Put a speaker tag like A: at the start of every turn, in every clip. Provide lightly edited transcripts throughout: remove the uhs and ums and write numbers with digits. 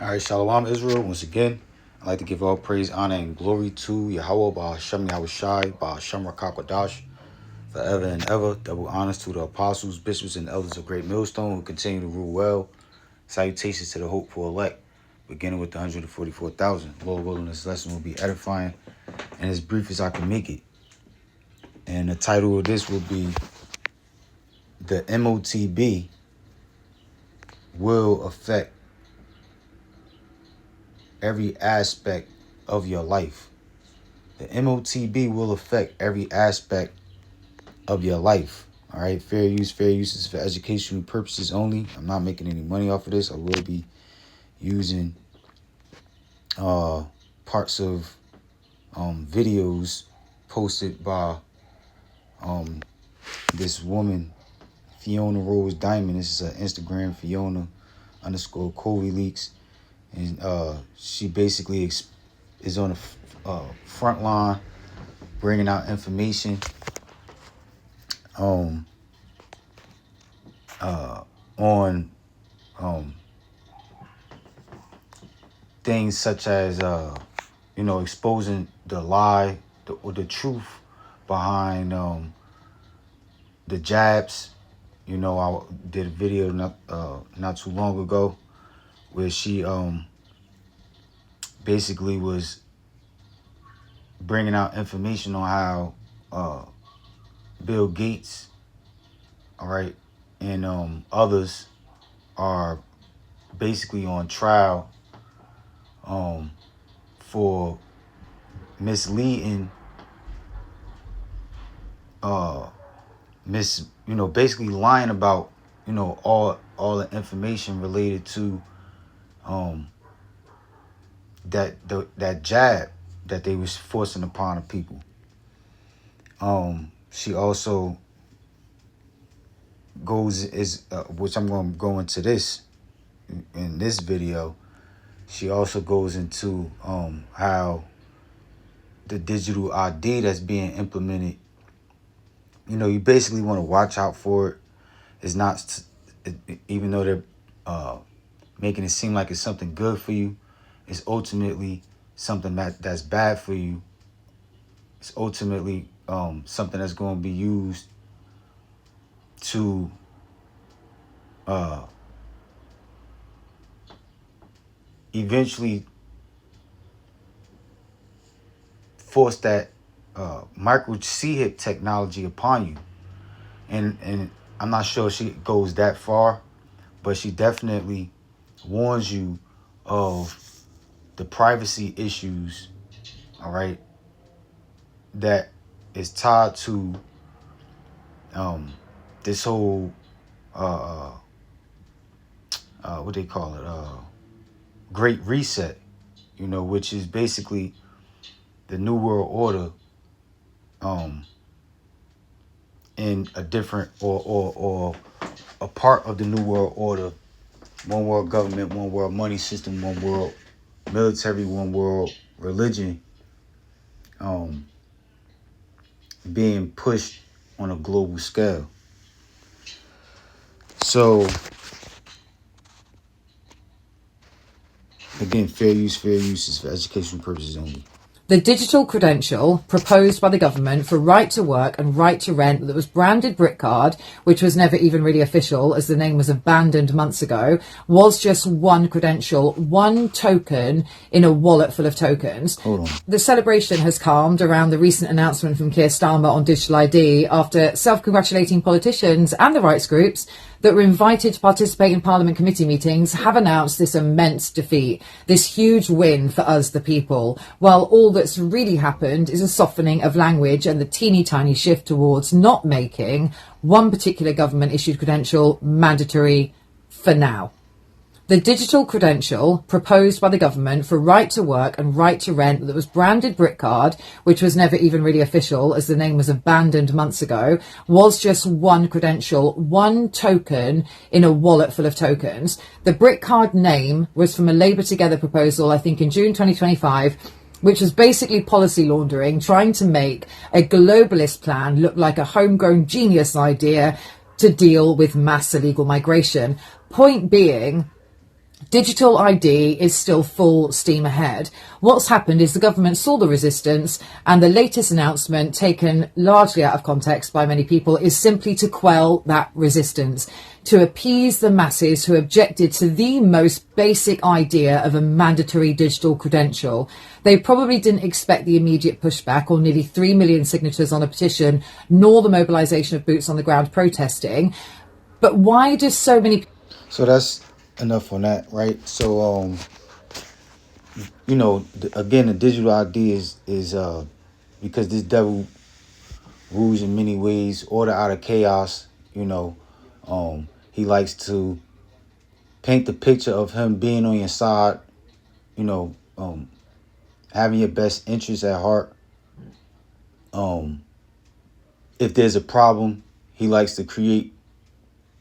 A: All right, Shalom Israel. Once again, I'd like to give all praise, honor, and glory to Yahweh, Ba'ashem Yahushai, Ba'ashem Rakakwadash, forever and ever. Double honors to the apostles, bishops, and elders of Great Millstone who continue to rule well. Salutations to the hopeful elect, beginning with the 144,000. Lord willing, this lesson will be edifying and as brief as I can make it. And the title of this will be The Motb Will Affect Every Aspect of Your Life. The Motb will affect every aspect of your life. All right, fair use is for educational purposes only. I'm not making any money off of this. I will be using parts of videos posted by this woman, Fiona Rose Diamond. This is her Instagram, Fiona_Covey Leaks, and she basically is on the front line bringing out information on things such as exposing the lie or the truth behind the jabs. I did a video not too long ago where she basically was bringing out information on how Bill Gates, all right, and others are basically on trial for misleading, basically lying about, all the information related to that jab that they was forcing upon the people. She also which I'm going to go into this in this video. She also goes into how the digital ID that's being implemented, you basically want to watch out for it. It's not, even though they're making it seem like it's something good for you, it's ultimately something that's bad for you. It's ultimately something that's going to be used to eventually force that micro chip technology upon you. And I'm not sure she goes that far, but she definitely warns you of the privacy issues, all right, that is tied to this whole what they call it, Great Reset, which is basically the New World Order in a different or a part of the New World Order. One world government, one world money system, one world military, one world religion being pushed on a global scale. So again, fair use is for educational purposes only.
B: The digital credential proposed by the government for right to work and right to rent that was branded Brick Card, which was never even really official as the name was abandoned months ago, was just one credential, one token in a wallet full of tokens.
A: Hold on.
B: The celebration has calmed around the recent announcement from Keir Starmer on digital ID after self-congratulating politicians and the rights groups that were invited to participate in Parliament committee meetings have announced this immense defeat, this huge win for us, the people, while all that's really happened is a softening of language and the teeny tiny shift towards not making one particular government-issued credential mandatory for now. The digital credential proposed by the government for right to work and right to rent that was branded Brick Card, which was never even really official as the name was abandoned months ago, was just one credential, one token in a wallet full of tokens. The Brick Card name was from a Labour Together proposal, I think in June 2025, which was basically policy laundering, trying to make a globalist plan look like a homegrown genius idea to deal with mass illegal migration. Point being, Digital ID is still full steam ahead. What's happened is the government saw the resistance, and the latest announcement, taken largely out of context by many people, is simply to quell that resistance, to appease the masses who objected to the most basic idea of a mandatory digital credential. They probably didn't expect the immediate pushback, or nearly 3 million signatures on a petition, nor the mobilization of boots on the ground protesting. But why do so many...
A: So that's enough on that, right? So again, the digital ID is because this devil rules in many ways, order out of chaos. He likes to paint the picture of him being on your side, having your best interests at heart. If there's a problem, he likes to create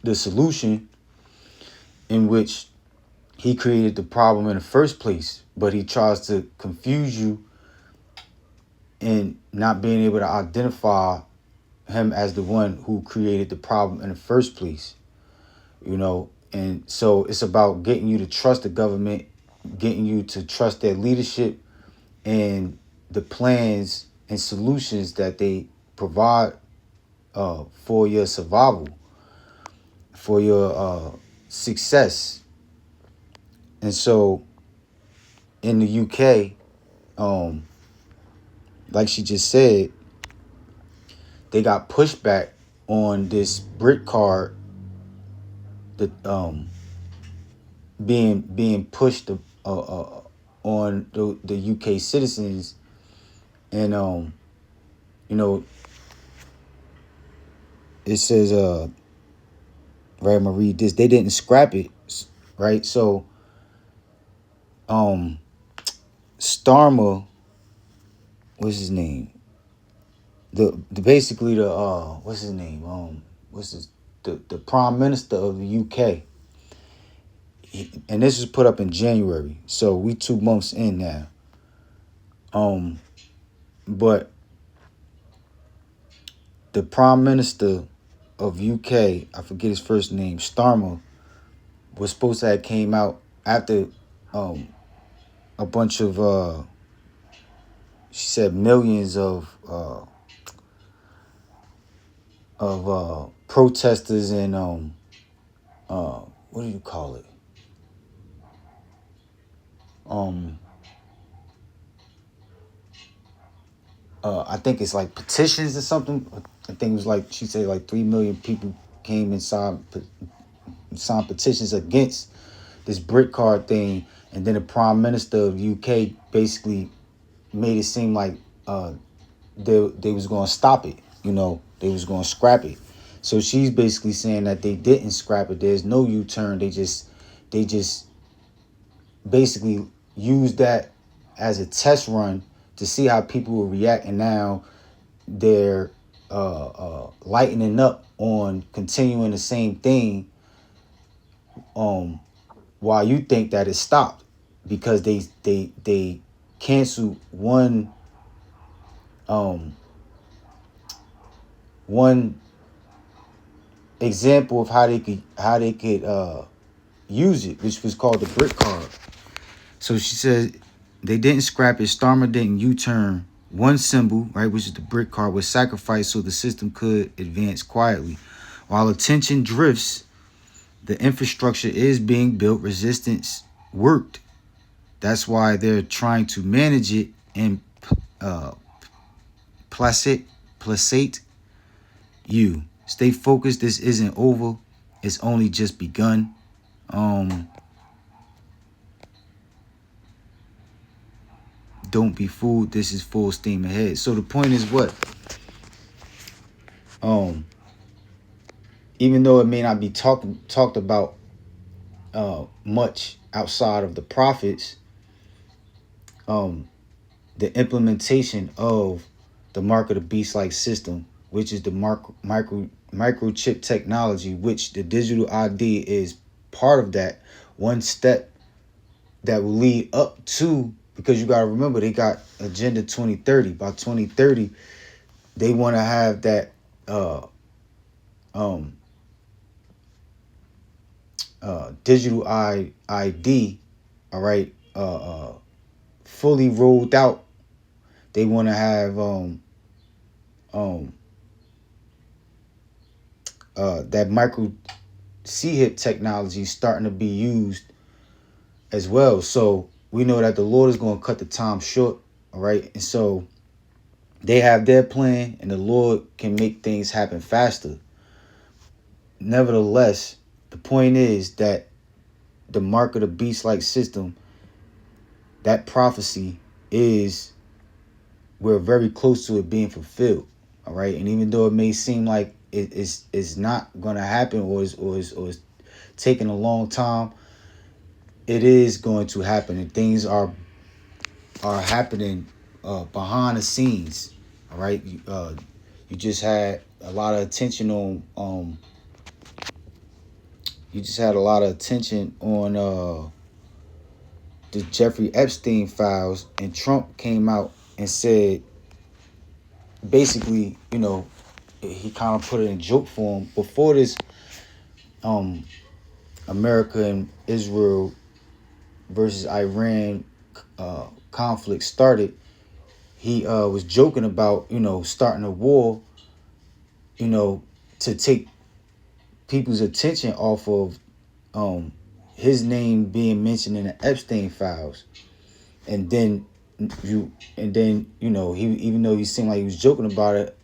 A: the solution, in which he created the problem in the first place, but he tries to confuse you in not being able to identify him as the one who created the problem in the first place. And so it's about getting you to trust the government, getting you to trust their leadership and the plans and solutions that they provide for your survival, for your success. And so in the UK, like she just said, they got pushback on this BRIC card that being pushed on the UK citizens, and it says right, I'm gonna read this. They didn't scrap it, right? So Starmer, what's his name? The basically the what's his name? The Prime Minister of the UK. And this was put up in January, so we 2 months in now. But the Prime Minister of UK, I forget his first name, Starmer, was supposed to have came out after a bunch of she said millions of protesters and what do you call it? I think it's like petitions or something. I think it was like, she said like 3 million people came and signed petitions against this BRIC card thing, and then the Prime Minister of UK basically made it seem like they was going to stop it. They was going to scrap it. So she's basically saying that they didn't scrap it. There's no U-turn. They just basically used that as a test run to see how people will react, and now they're lightening up on continuing the same thing while you think that it stopped, because they canceled one example of how they could use it, which was called the BRIC card. So she said they didn't scrap it. Starmer didn't U-turn. One symbol, right, which is the BRIC card, was sacrificed so the system could advance quietly. While attention drifts, the infrastructure is being built. Resistance worked. That's why they're trying to manage it and placate you. Stay focused. This isn't over. It's only just begun. Don't be fooled. This is full steam ahead. So the point is what? Even though it may not be talked about much outside of the prophets, the implementation of the mark of the beast-like system, which is the microchip technology, which the digital ID is part of that one step that will lead up to, because you got to remember, they got Agenda 2030. By 2030, they want to have that digital ID, all right, fully rolled out. They want to have that micro C-hip technology starting to be used as well. So we know that the Lord is going to cut the time short, all right? And so they have their plan, and the Lord can make things happen faster. Nevertheless, the point is that the mark of the beast-like system, that prophecy is, we're very close to it being fulfilled, all right? And even though it may seem like it's not going to happen, or is taking a long time, it is going to happen, and things are happening behind the scenes. All right, you just had a lot of attention on the Jeffrey Epstein files, and Trump came out and said, basically, he kind of put it in joke form before this America and Israel versus Iran conflict started. He was joking about, starting a war, to take people's attention off of his name being mentioned in the Epstein files. And then he, even though he seemed like he was joking about it,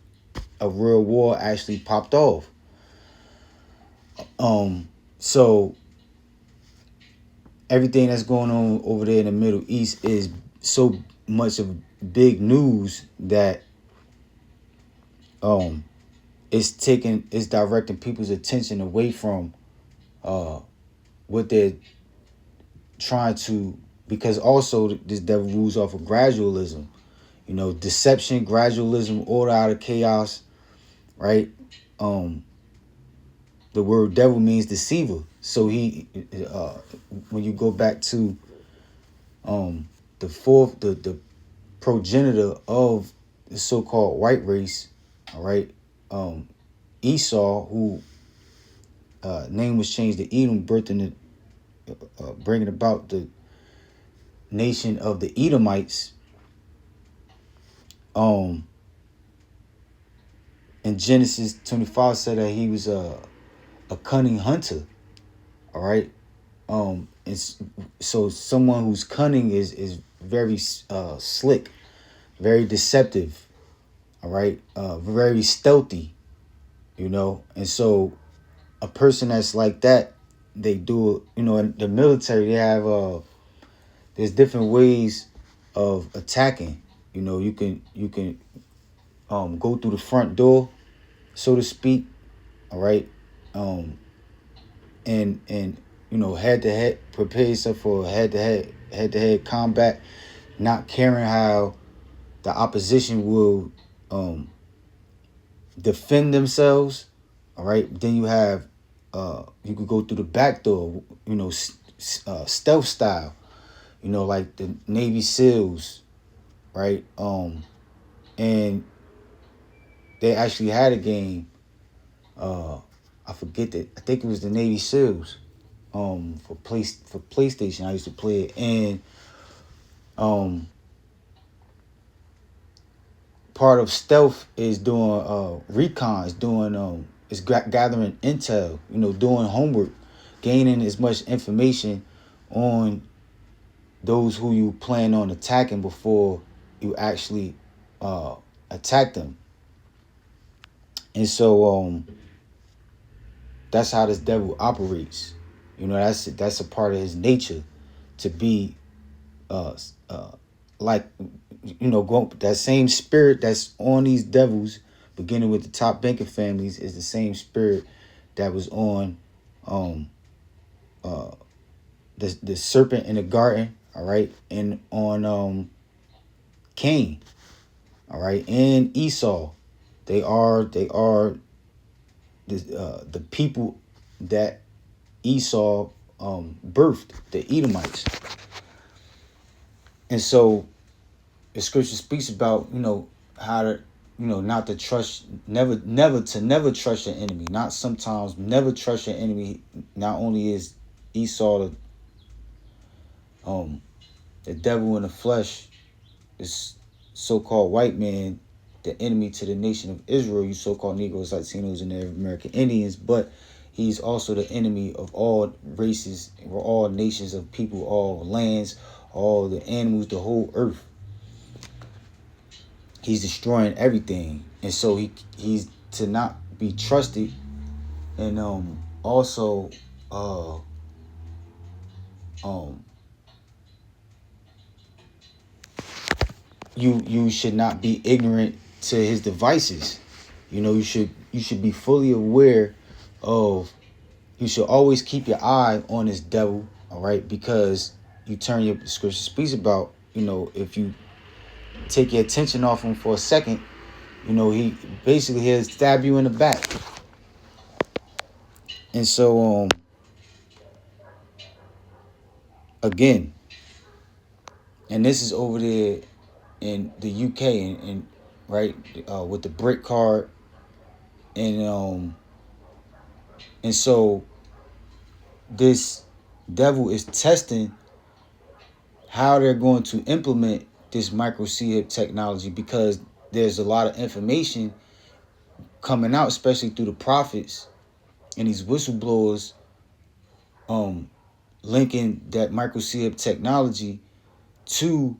A: a real war actually popped off. So everything that's going on over there in the Middle East is so much of big news that it's directing people's attention away from what they're trying to, because also this devil rules off of gradualism, deception, gradualism, order out of chaos, right? The word devil means deceiver. So he, when you go back to the progenitor of the so-called white race, all right, Esau, who name was changed to Edom, birthing bringing about the nation of the Edomites. In Genesis 25 said that he was a cunning hunter, all right. And so someone who's cunning is very slick, very deceptive, all right, very stealthy, and so a person that's like that, they do, in the military, they have there's different ways of attacking. You can go through the front door, so to speak, all right, and head to head, prepare yourself for head to head combat, not caring how the opposition will defend themselves, all right. Then you have you could go through the back door, stealth style, like the Navy SEALs, right? And they actually had a game. I forget that. I think it was the Navy SEALs. For PlayStation, I used to play it, and part of stealth is doing recon, is doing is gathering intel, doing homework, gaining as much information on those who you plan on attacking before you actually attack them. And so that's how this devil operates. That's a part of his nature, to be like, go, that same spirit that's on these devils, beginning with the top banking families, is the same spirit that was on the serpent in the garden, all right, and on Cain, all right, and Esau. They are the people that Esau birthed, the Edomites. And so the scripture speaks about, how to, not to trust, never trust your enemy. Not sometimes, never trust your enemy. Not only is Esau, the devil in the flesh, this so-called white man, the enemy to the nation of Israel, you so-called Negroes, Latinos, and Native American Indians, but he's also the enemy of all races, all nations of people, all lands, all the animals, the whole earth. He's destroying everything, and so he's to not be trusted, and also you should not be ignorant to his devices. You know, you should be fully aware of. You should always keep your eye on this devil, all right? Because you turn your scripture speaks about, you know, if you take your attention off him for a second, you know, he basically he'll stab you in the back. And so again, and this is over there in the UK and right with the brick card, and so this devil is testing how they're going to implement this micro chip technology, because there's a lot of information coming out, especially through the prophets and these whistleblowers, linking that micro chip technology to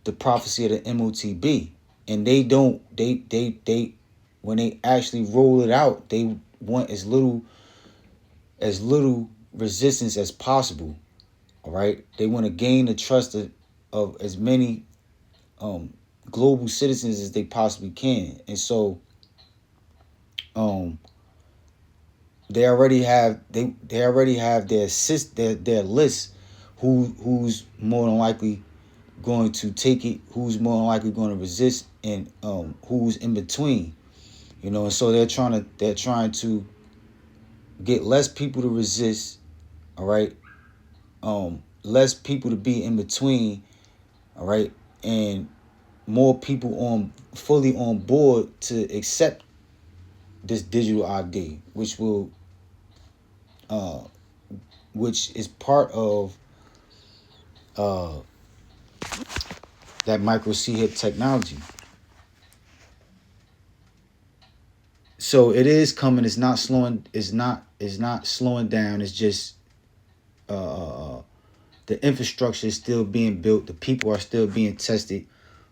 A: the prophecy of the Motb. And they when they actually roll it out, they want as little resistance as possible. All right, they want to gain the trust of as many global citizens as they possibly can. And so they already have their list who's more than likely going to take it, who's more than likely going to resist, and who's in between. You know, and so they're trying to get less people to resist, all right, less people to be in between, all right, and more people fully on board to accept this digital ID, which is part of that micro chip technology. So it is coming. It's not slowing. It's not slowing down. It's just the infrastructure is still being built. The people are still being tested.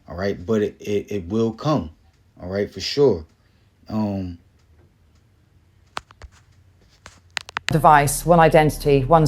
A: All right, but it will come. All right, for sure.
B: Device, one identity, one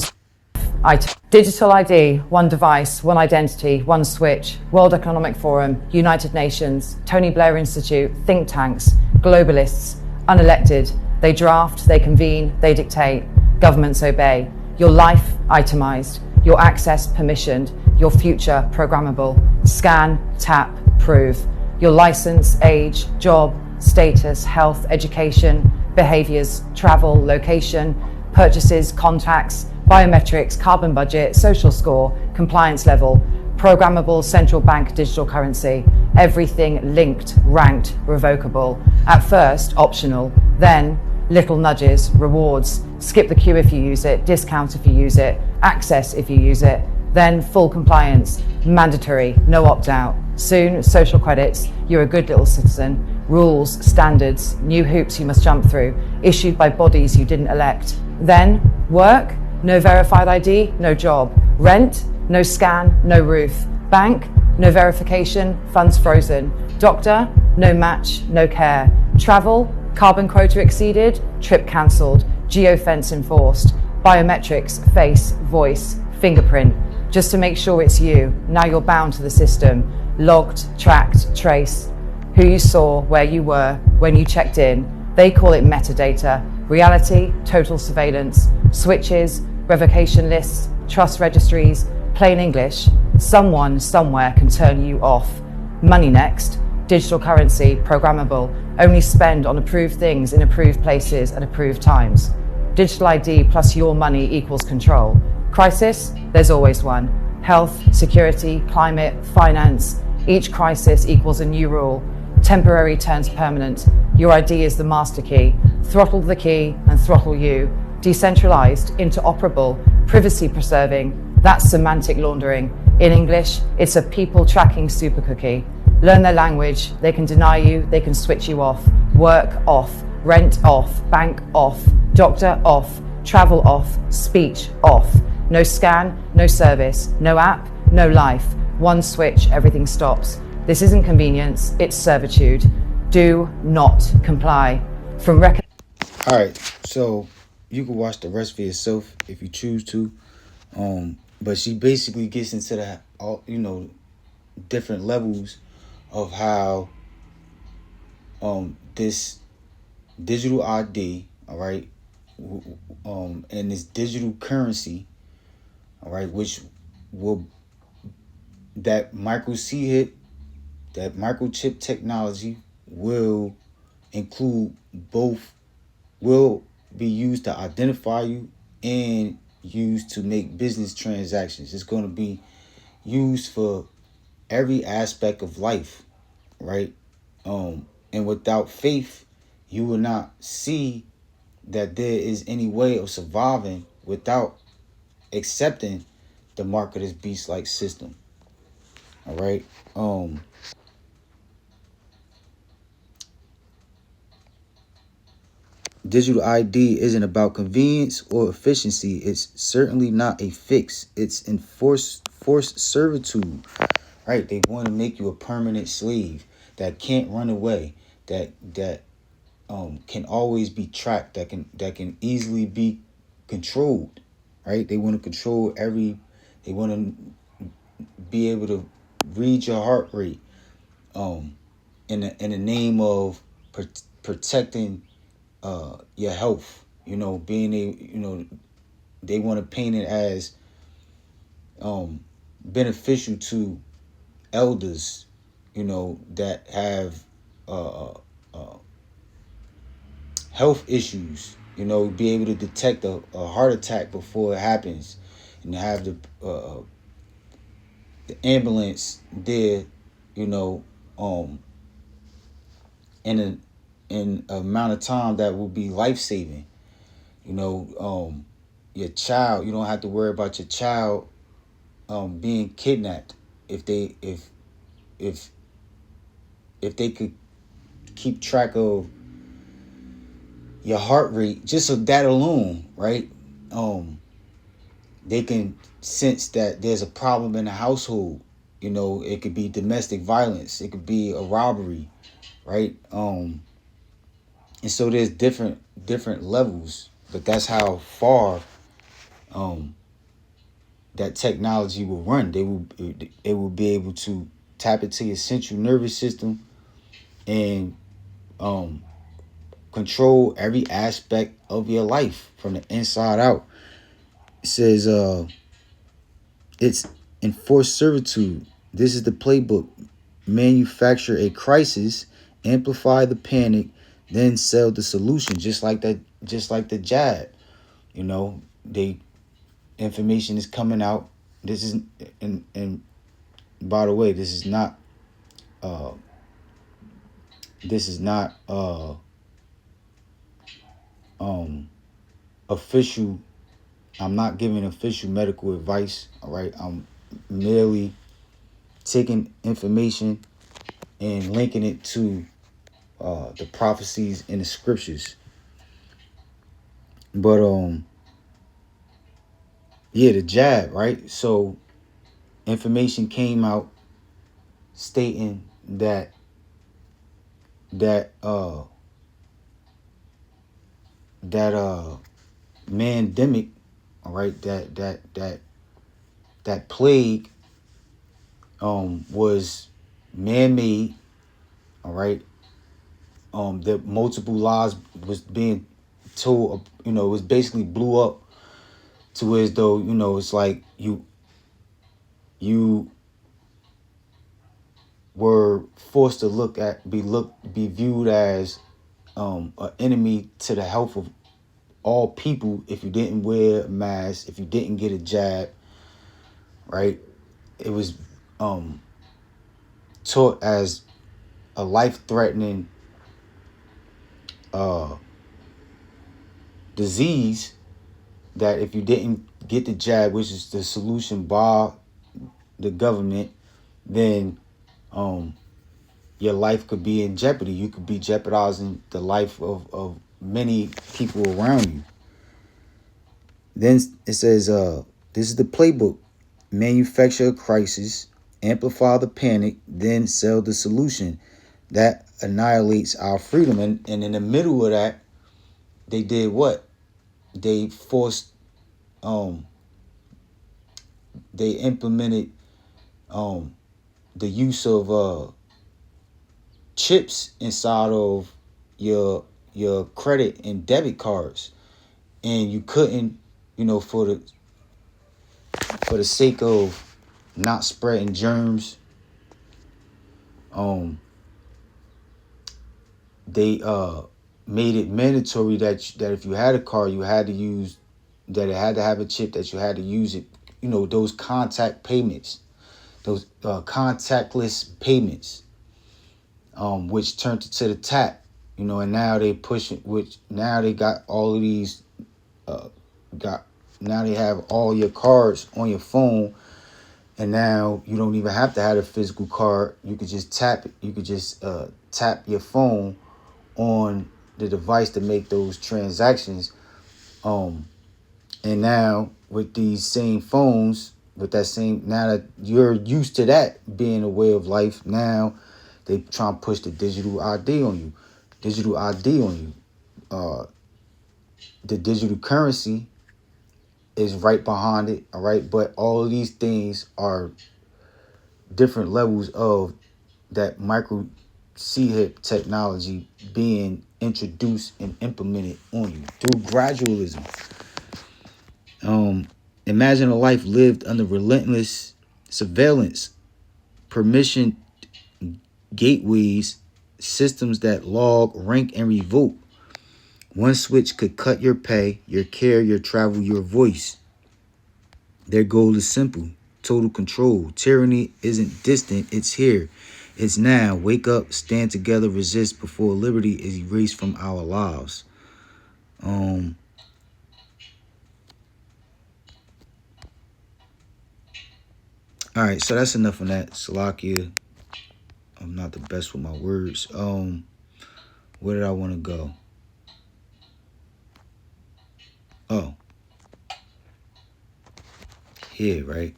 B: item. Digital ID, one device, one identity, one switch. World Economic Forum, United Nations, Tony Blair Institute, think tanks, globalists, unelected. They draft, they convene, they dictate. Governments obey. Your life itemized, your access permissioned, your future programmable. Scan, tap, prove. Your license, age, job, status, health, education, behaviors, travel, location, purchases, contacts, biometrics, carbon budget, social score, compliance level, programmable central bank digital currency, everything linked, ranked, revocable. At first, optional, then little nudges, rewards, skip the queue if you use it, discount if you use it, access if you use it, then full compliance, mandatory, no opt-out. Soon, social credits, you're a good little citizen, rules, standards, new hoops you must jump through, issued by bodies you didn't elect. Then, work, no verified ID, no job. Rent, no scan, no roof. Bank, no verification, funds frozen. Doctor, no match, no care. Travel, carbon quota exceeded, trip cancelled. Geofence enforced. Biometrics, face, voice, fingerprint. Just to make sure it's you. Now you're bound to the system. Logged, tracked, traced. Who you saw, where you were, when you checked in. They call it metadata. Reality, total surveillance. Switches, revocation lists, trust registries, plain English. Someone somewhere can turn you off. Money next. Digital currency, programmable. Only spend on approved things in approved places at approved times. Digital ID plus your money equals control. Crisis? There's always one. Health, security, climate, finance. Each crisis equals a new rule. Temporary turns permanent. Your ID is the master key. Throttle the key and throttle you. Decentralized, interoperable, privacy preserving, that's semantic laundering. In English, it's a people tracking super cookie. Learn their language, they can deny you, they can switch you off. Work off, rent off, bank off, doctor off, travel off, speech off. No scan, no service, no app, no life. One switch, everything stops. This isn't convenience, it's servitude. Do not comply. From
A: all right, so you can watch the rest for yourself if you choose to. But she basically gets into the all different levels of how this digital ID, all right, and this digital currency, all right, which will that that microchip technology will include both, will be used to identify you and used to make business transactions. It's going to be used for every aspect of life, right? And without faith, you will not see that there is any way of surviving without accepting the mark of this beast-like system. All right. Digital ID isn't about convenience or efficiency. It's certainly not a fix. It's forced servitude. Right? They want to make you a permanent slave that can't run away. That can always be tracked. That can easily be controlled. Right? They want to control every. They want to be able to read your heart rate. In the name of protecting your health, being they want to paint it as beneficial to elders, that have health issues, be able to detect a heart attack before it happens, and have the ambulance there, in an amount of time that will be life saving. Your child, you don't have to worry about your child being kidnapped if if they could keep track of your heart rate, just of that alone, right? They can sense that there's a problem in the household. It could be domestic violence, it could be a robbery, right? And so there's different levels, but that's how far that technology will run. It will be able to tap into your central nervous system and control every aspect of your life from the inside out. It says it's enforced servitude. This is the playbook. Manufacture a crisis, amplify the panic, then sell the solution. Just like the jab. They information is coming out. This is and by the way, this is not official. I'm not giving official medical advice. All right, I'm merely taking information and linking it to the prophecies in the scriptures. But yeah, the jab, right? So information came out stating that mandemic, all right, that plague was man-made, all right. That multiple lies was being told, it was basically blew up to as though, it's like you were forced to be viewed as an enemy to the health of all people if you didn't wear a mask, if you didn't get a jab, right? It was taught as a life-threatening disease that if you didn't get the jab, which is the solution by the government, then your life could be in jeopardy. You could be jeopardizing the life of many people around you. Then it says, this is the playbook. Manufacture a crisis, amplify the panic, then sell the solution. That annihilates our freedom. And in the middle of that, they did what? They forced, they implemented the use of chips inside of your credit and debit cards, and you couldn't, for the sake of not spreading germs, they made it mandatory that if you had a card, you had to use that. It had to have a chip, that you had to use it. Those contact payments, those contactless payments, which turned to the tap. And now they push it. Which now they got all of these. Now they have all your cards on your phone, and now you don't even have to have a physical card. You could just tap it. You could just tap your phone on the device to make those transactions. And now with these same phones, now that you're used to that being a way of life, now they try and push the digital ID on you. The digital currency is right behind it, all right? But all of these things are different levels of that micro C-hip technology being introduced and implemented on you through gradualism. Imagine a life lived under relentless surveillance, permission gateways, systems that log, rank, and revoke. One switch could cut your pay, your care, your travel, your voice. Their goal is simple: total control. Tyranny isn't distant, it's here. It's now. Wake up, stand together, resist before liberty is erased from our lives. All right, so that's enough on that. Salakia. I'm not the best with my words. Where did I want to go? Oh, here, right?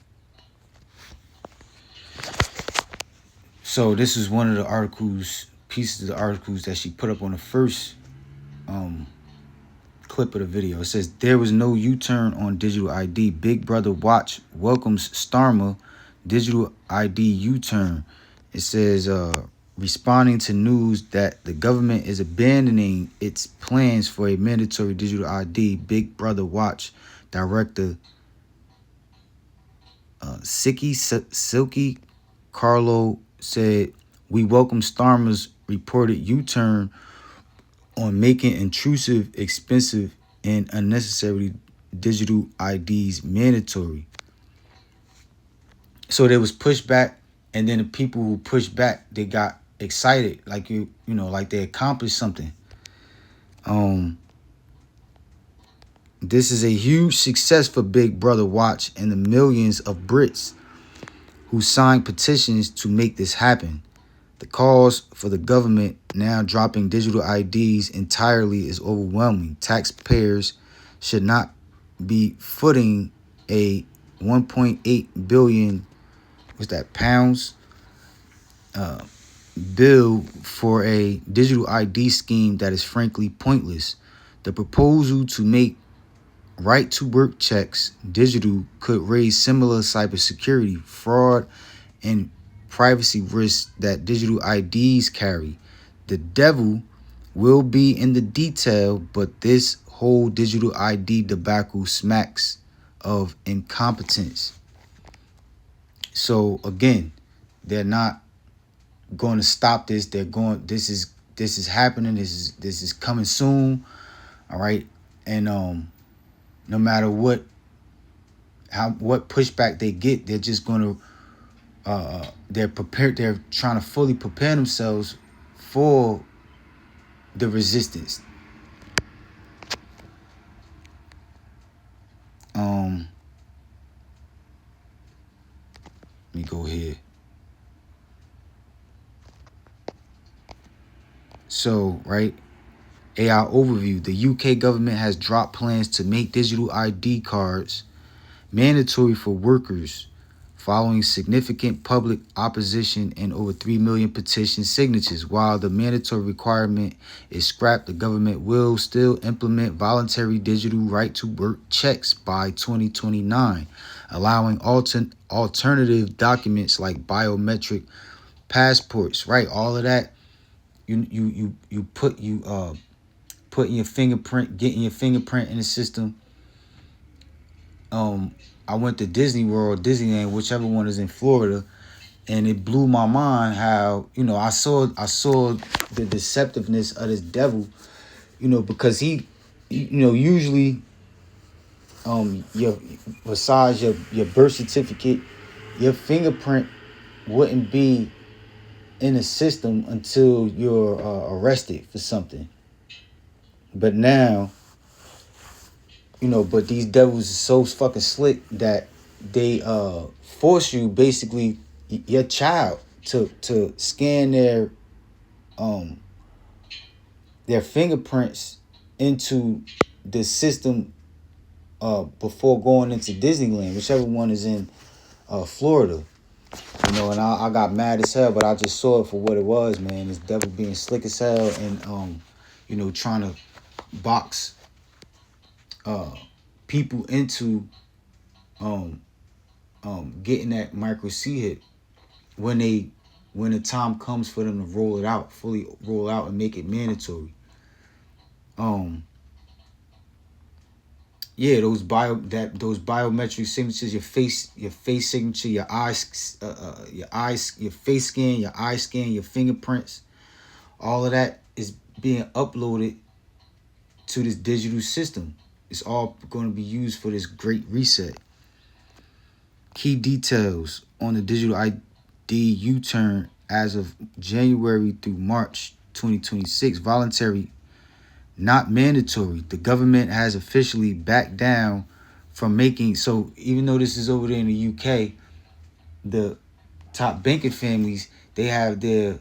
A: So this is one of the pieces of the articles that she put up on the first clip of the video. It says, there was no U-turn on digital ID. Big Brother Watch welcomes Starmer digital ID U-turn. It says, responding to news that the government is abandoning its plans for a mandatory digital ID, Big Brother Watch director Silky Carlo said, we welcome Starmer's reported U-turn on making intrusive, expensive, and unnecessary digital IDs mandatory. So there was pushback, and then the people who pushed back, they got excited, like like they accomplished something. This is a huge success for Big Brother Watch and the millions of Brits who signed petitions to make this happen. The cause for the government now dropping digital IDs entirely is overwhelming. Taxpayers should not be footing a 1.8 billion, pounds, bill for a digital ID scheme that is frankly pointless. The proposal to make right to work checks digital could raise similar cybersecurity, fraud, and privacy risks that digital IDs carry. The devil will be in the detail, but this whole digital ID debacle smacks of incompetence. So again, they're not going to stop this. This is happening. This is coming soon. All right. And no matter what pushback they get, they're just going to they're prepared. They're trying to fully prepare themselves for the resistance. let me go here. So, right, AI overview. The UK government has dropped plans to make digital ID cards mandatory for workers following significant public opposition and over 3 million petition signatures. While the mandatory requirement is scrapped, the government will still implement voluntary digital right-to-work checks by 2029, allowing alternative documents like biometric passports. Right, all of that. You putting your fingerprint, getting your fingerprint in the system. I went to Disney World, Disneyland, whichever one is in Florida, and it blew my mind how, I saw the deceptiveness of this devil, because he, usually, your besides your birth certificate, your fingerprint wouldn't be in the system until you're arrested for something. But now, but these devils are so fucking slick that they force you, basically your child, to scan their fingerprints into the system before going into Disneyland, whichever one is in Florida. And I got mad as hell, but I just saw it for what it was, man. This devil being slick as hell and trying to box people into getting that micro C hit when the time comes for them to fully roll out and make it mandatory. Those biometric signatures, your face signature, your eyes, your face scan, your eye scan, your fingerprints, all of that is being uploaded to this digital system. It's all going to be used for this great reset. Key details on the digital ID U-turn as of January through March 2026. Voluntary, not mandatory. The government has officially backed down from making, so even though this is over there in the UK, the top banking families, they have their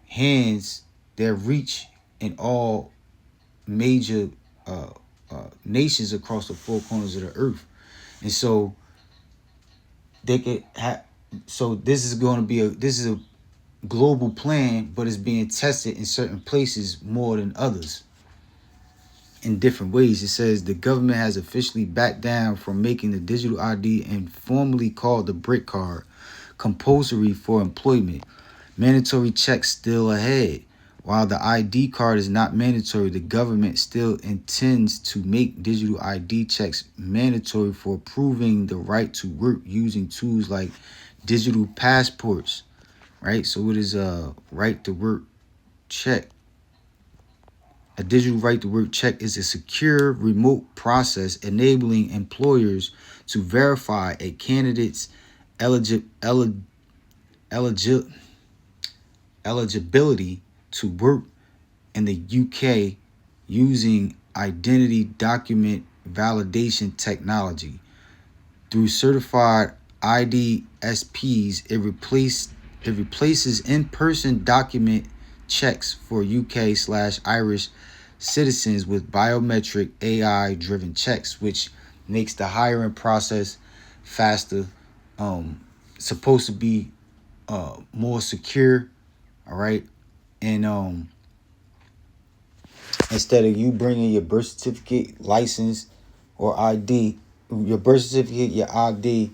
A: hands, their reach in all major nations across the four corners of the earth. And so they could have, so this is a global plan, but it's being tested in certain places more than others in different ways. It says the government has officially backed down from making the digital ID, informally called the BRIC card, compulsory for employment. Mandatory checks still ahead. While the ID card is not mandatory, the government still intends to make digital ID checks mandatory for proving the right to work using tools like digital passports. Right? So it is a right to work check. A digital right to work check is a secure remote process enabling employers to verify a candidate's eligibility to work in the UK using identity document validation technology. Through certified IDSPs, it replaces in-person document checks for UK/Irish citizens with biometric AI-driven checks, which makes the hiring process faster. Supposed to be more secure. All right. And instead of you bringing your birth certificate, license, or ID, your birth certificate, your ID,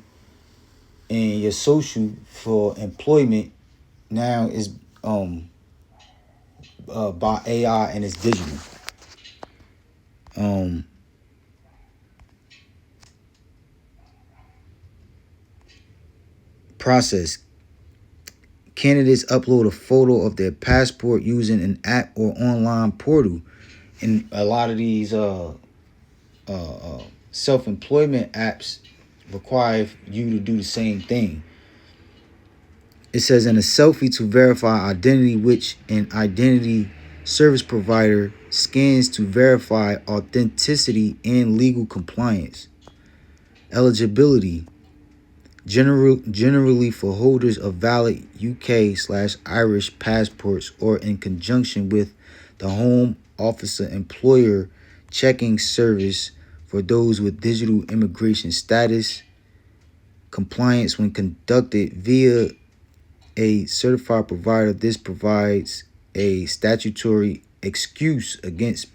A: and your social for employment, now is by AI and it's digital. Process. Candidates upload a photo of their passport using an app or online portal. And a lot of these self-employment apps require you to do the same thing. It says in a selfie to verify identity, which an identity service provider scans to verify authenticity and legal compliance. Eligibility. Generally for holders of valid UK/Irish passports or in conjunction with the Home Office employer checking service for those with digital immigration status. Compliance when conducted via a certified provider. This provides a statutory excuse against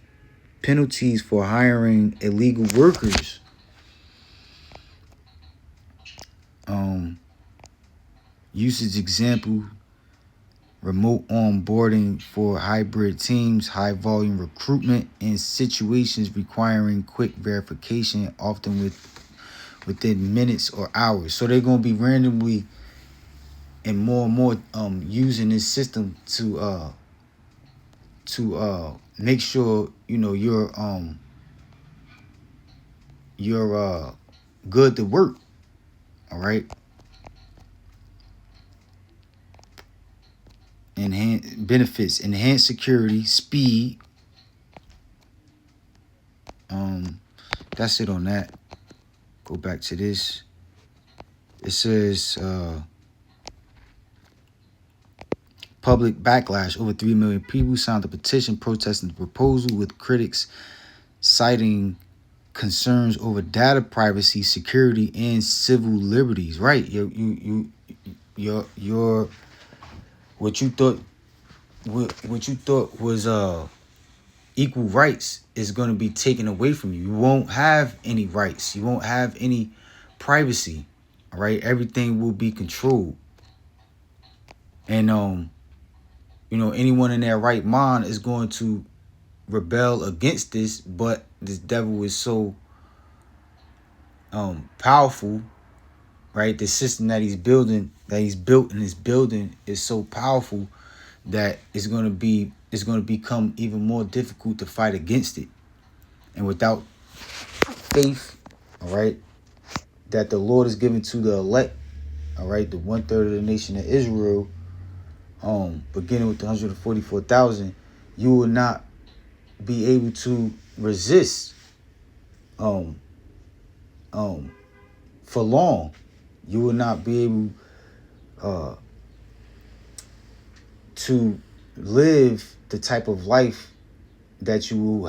A: penalties for hiring illegal workers. Usage example: remote onboarding for hybrid teams, high volume recruitment, and situations requiring quick verification, often within minutes or hours. So they're gonna be randomly and more using this system to make sure you're good to work. All right. Enhance benefits, enhanced security, speed. That's it on that. Go back to this. It says public backlash. Over 3 million people signed a petition protesting the proposal, with critics citing concerns over data privacy, security, and civil liberties. Right. Your what you thought was equal rights is going to be taken away from you. You won't have any rights. You won't have any privacy. All right. Everything will be controlled. And anyone in their right mind is going to rebel against this, but this devil is so powerful, right? The system that he's built in this building is so powerful that it's going to become even more difficult to fight against it. And without faith, all right, that the Lord is given to the elect, all right, the 1/3 of the nation of Israel, beginning with the 144,000, you will not be able to resist for long. You will not be able to live the type of life that you will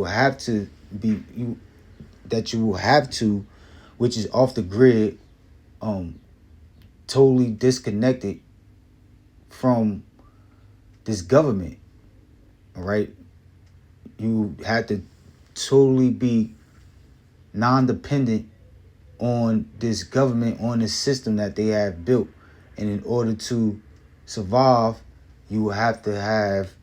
A: have to, which is off the grid, totally disconnected from this government. All right, you have to totally be non-dependent on this government, on this system that they have built. And in order to survive, you will have to have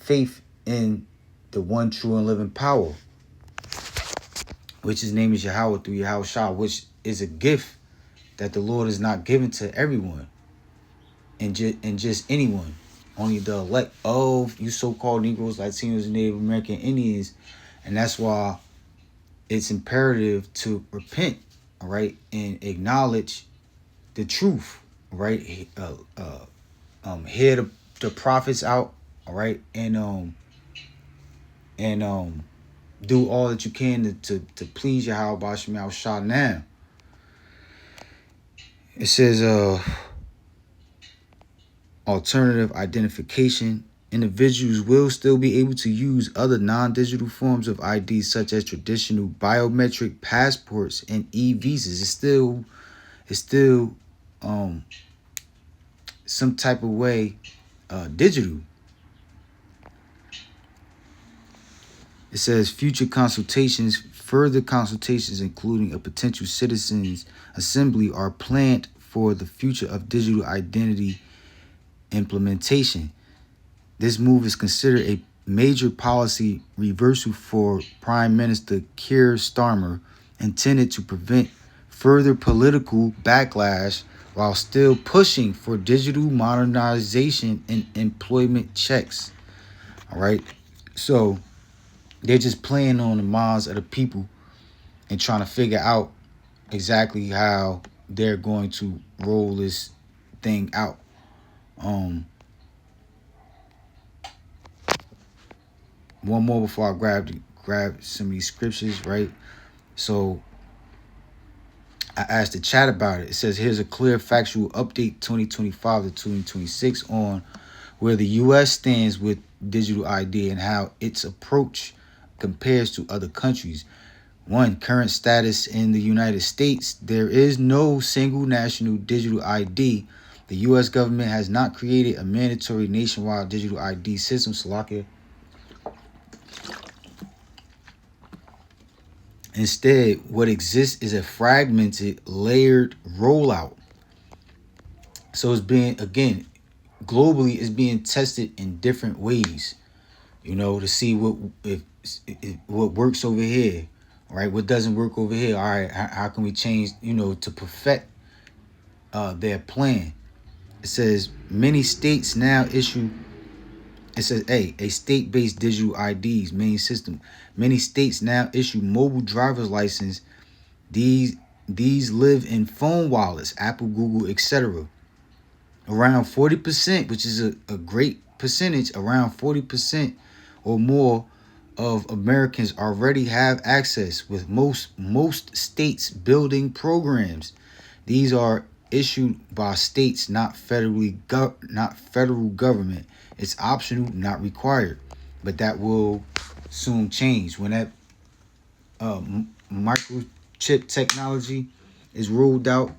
A: faith in the one true and living power, which his name is Yahweh through Yahweh Shah, which is a gift that the Lord is not given to everyone and just anyone. Only the elect of you so-called Negroes, Latinos, and Native American Indians. And that's why it's imperative to repent, all right, and acknowledge the truth, right? Hear the prophets out, all right, and do all that you can to please Yahweh Basham Shah now. It says alternative identification. Individuals will still be able to use other non-digital forms of ID, such as traditional biometric passports and e-visas. It's still some type of way digital. It says further consultations, including a potential citizens assembly, are planned for the future of digital identity implementation. This move is considered a major policy reversal for Prime Minister Keir Starmer, intended to prevent further political backlash while still pushing for digital modernization and employment checks. All right. So they're just playing on the minds of the people and trying to figure out exactly how they're going to roll this thing out. one more before I grab some of these scriptures, right? So I asked the chat about it. It says, here's a clear factual update 2025 to 2026 on where the U.S. stands with digital ID and how its approach compares to other countries. One, current status in the United States. There is no single national digital ID. The U.S. government has not created a mandatory nationwide digital ID system. Slovakia. Instead, what exists is a fragmented, layered rollout. So it's being, again, globally, it's being tested in different ways, to see what works over here, right? What doesn't work over here. All right, how can we change, to perfect their plan? It says many states now issue. It says, a state-based digital IDs main system. Many states now issue mobile driver's license. These live in phone wallets, Apple, Google, etc. Around 40%, which is a great percentage, around 40% or more of Americans already have access, with most states building programs. These are issued by states, not federal government. It's optional, not required, but that will soon change when that microchip technology is rolled out.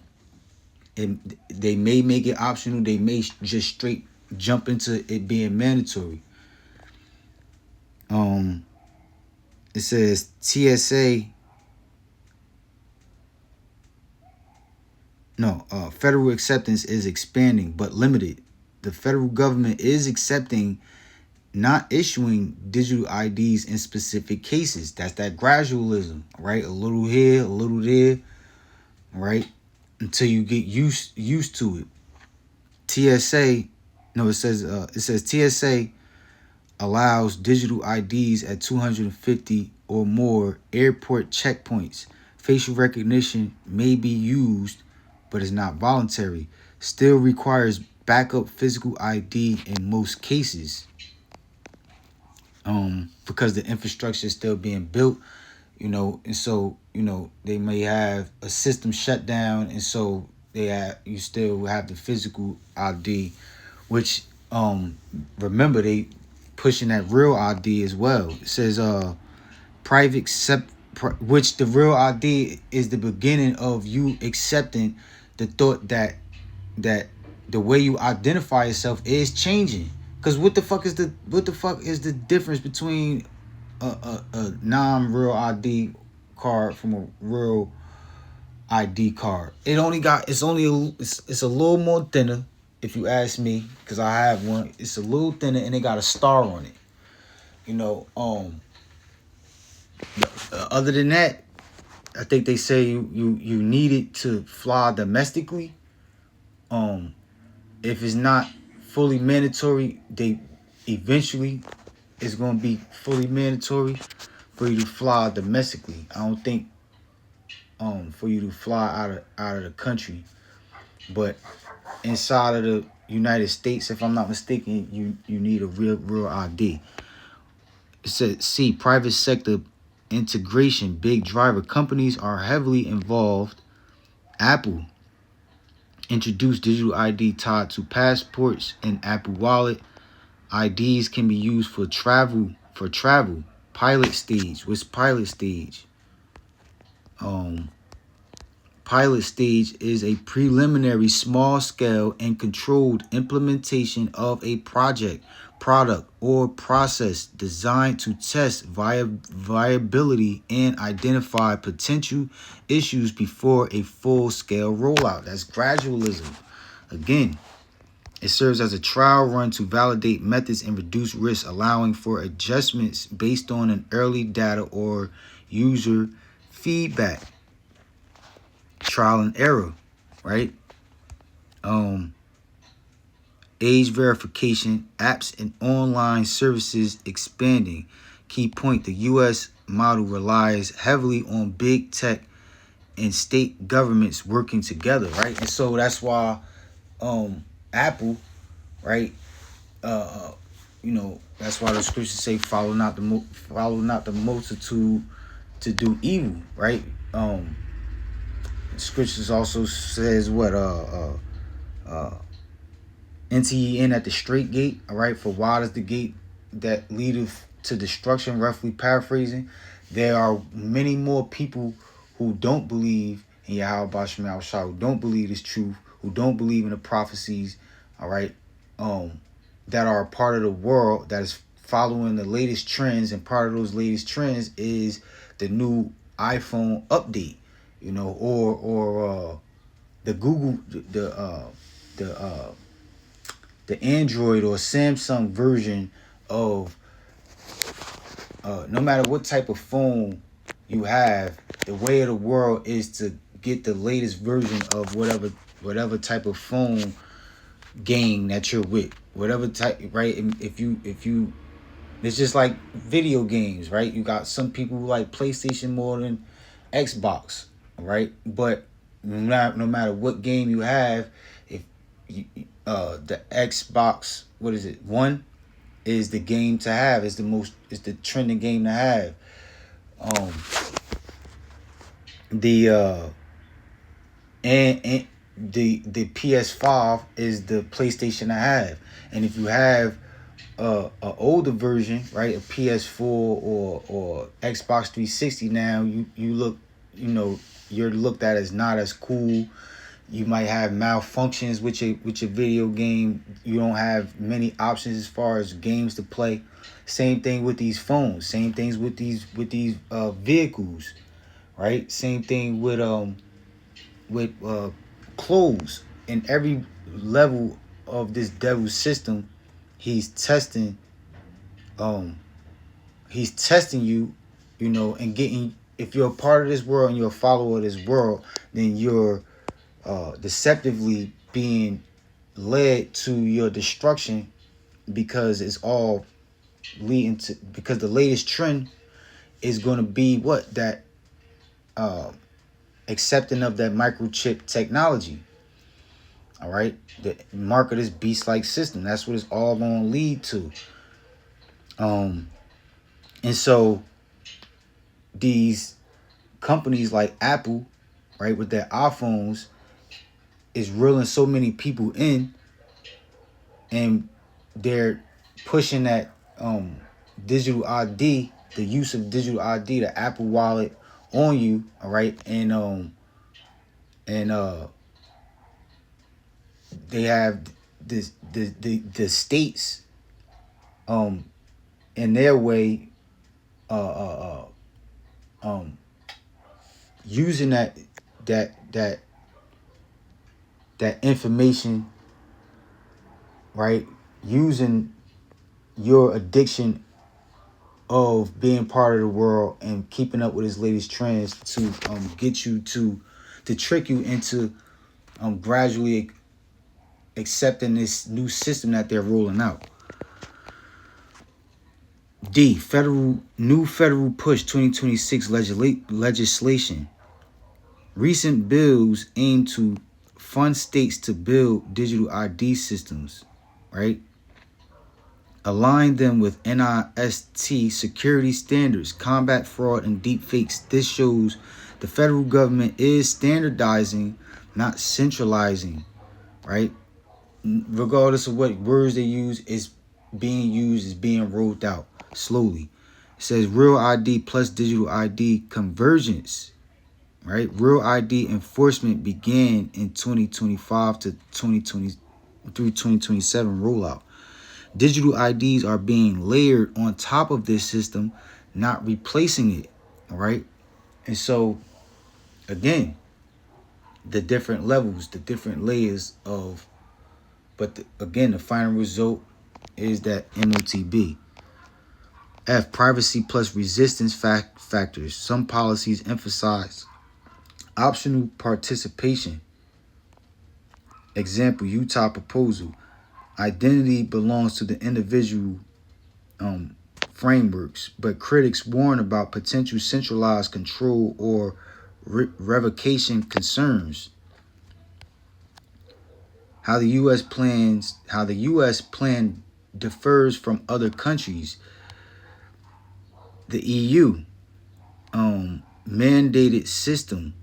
A: And they may make it optional. They may just straight jump into it being mandatory. It says federal acceptance is expanding but limited. The federal government is accepting, not issuing digital IDs in specific cases. That's that gradualism, right? A little here, a little there, right? Until you get used to it. It says TSA allows digital IDs at 250 or more airport checkpoints. Facial recognition may be used, but is not voluntary. Still requires backup physical ID in most cases. Because the infrastructure is still being built, and so, they may have a system shut down, and so you still have the physical ID, which remember they pushing that real ID as well. It says which the real ID is the beginning of you accepting the thought that the way you identify yourself is changing. Because what the fuck is the difference between a non-real ID card from a real ID card? It's a little more thinner, if you ask me, because I have one. It's a little thinner and it got a star on it. Other than that, I think they say you need it to fly domestically. If it's not fully mandatory, they eventually it's gonna be fully mandatory for you to fly domestically. I don't think for you to fly out of the country, but inside of the United States, if I'm not mistaken, you need a real ID. It says, C, private sector integration. Big driver companies are heavily involved. Apple introduced digital ID tied to passports and Apple Wallet. IDs can be used for travel. Pilot stage. What's pilot stage? Pilot stage is a preliminary, small-scale, and controlled implementation of a project, product, or process designed to test viability and identify potential issues before a full-scale rollout. That's gradualism. Again, it serves as a trial run to validate methods and reduce risk, allowing for adjustments based on an early data or user feedback. Trial and error, right? Age verification, apps and online services expanding. Key point, the U.S. model relies heavily on big tech and state governments working together, right? And so that's why Apple, right, that's why the scriptures say, "Follow not the multitude to do evil." Right? Scriptures also says what enter ye in at the straight gate. All right, for wide is the gate that leadeth to destruction. Roughly paraphrasing, there are many more people who don't believe in Yahweh Basham Shah, who don't believe this truth, who don't believe in the prophecies. All right, that are a part of the world that is following the latest trends, and part of those latest trends is the new iPhone update, or the Google, the Android or Samsung version of, no matter what type of phone you have, the way of the world is to get the latest version of whatever type of phone game that you're with, whatever type, right? And if you it's just like video games, right? You got some people who like PlayStation more than Xbox, right? But no matter what game you have, if the Xbox, what is it, one is the game to have, is the trending game to have. And the PS5 is the PlayStation to have. And if you have a older version, right, a PS4 or Xbox 360, now you look, you're looked at as not as cool. You might have malfunctions with your video game. You don't have many options as far as games to play. Same thing with these phones. Same things with these vehicles, right? Same thing with clothes. In every level of this devil's system, he's testing you, and getting, if you're a part of this world and you're a follower of this world, then you're deceptively being led to your destruction, because it's all leading to, because the latest trend is going to be that accepting of that microchip technology. All right, the mark of this beast-like system, that's what it's all going to lead to. And so these companies like Apple, right, with their iPhones, is reeling so many people in, and they're pushing that digital ID, the use of digital ID, the Apple Wallet on you, all right, and they have the states in their way using that information, right, using your addiction of being part of the world and keeping up with its latest trends to get you to trick you into gradually accepting this new system that they're rolling out. D, new federal push 2026 legislation. Recent bills aim to fund states to build digital ID systems, right? Align them with NIST security standards, combat fraud and deepfakes. This shows the federal government is standardizing, not centralizing, right? Regardless of what words they use, is being rolled out slowly. It says real ID plus digital ID convergence, right? Real ID enforcement began in 2025 to 2020 through 2027 rollout. Digital IDs are being layered on top of this system, not replacing it, all right? And so, again, the different levels, the different layers of, but again, the final result is that Motb. F, privacy plus resistance factors. Some policies emphasize optional participation. Example, Utah proposal. Identity belongs to the individual frameworks, but critics warn about potential centralized control or revocation concerns. How the U.S. planned differs from other countries. The EU mandated system.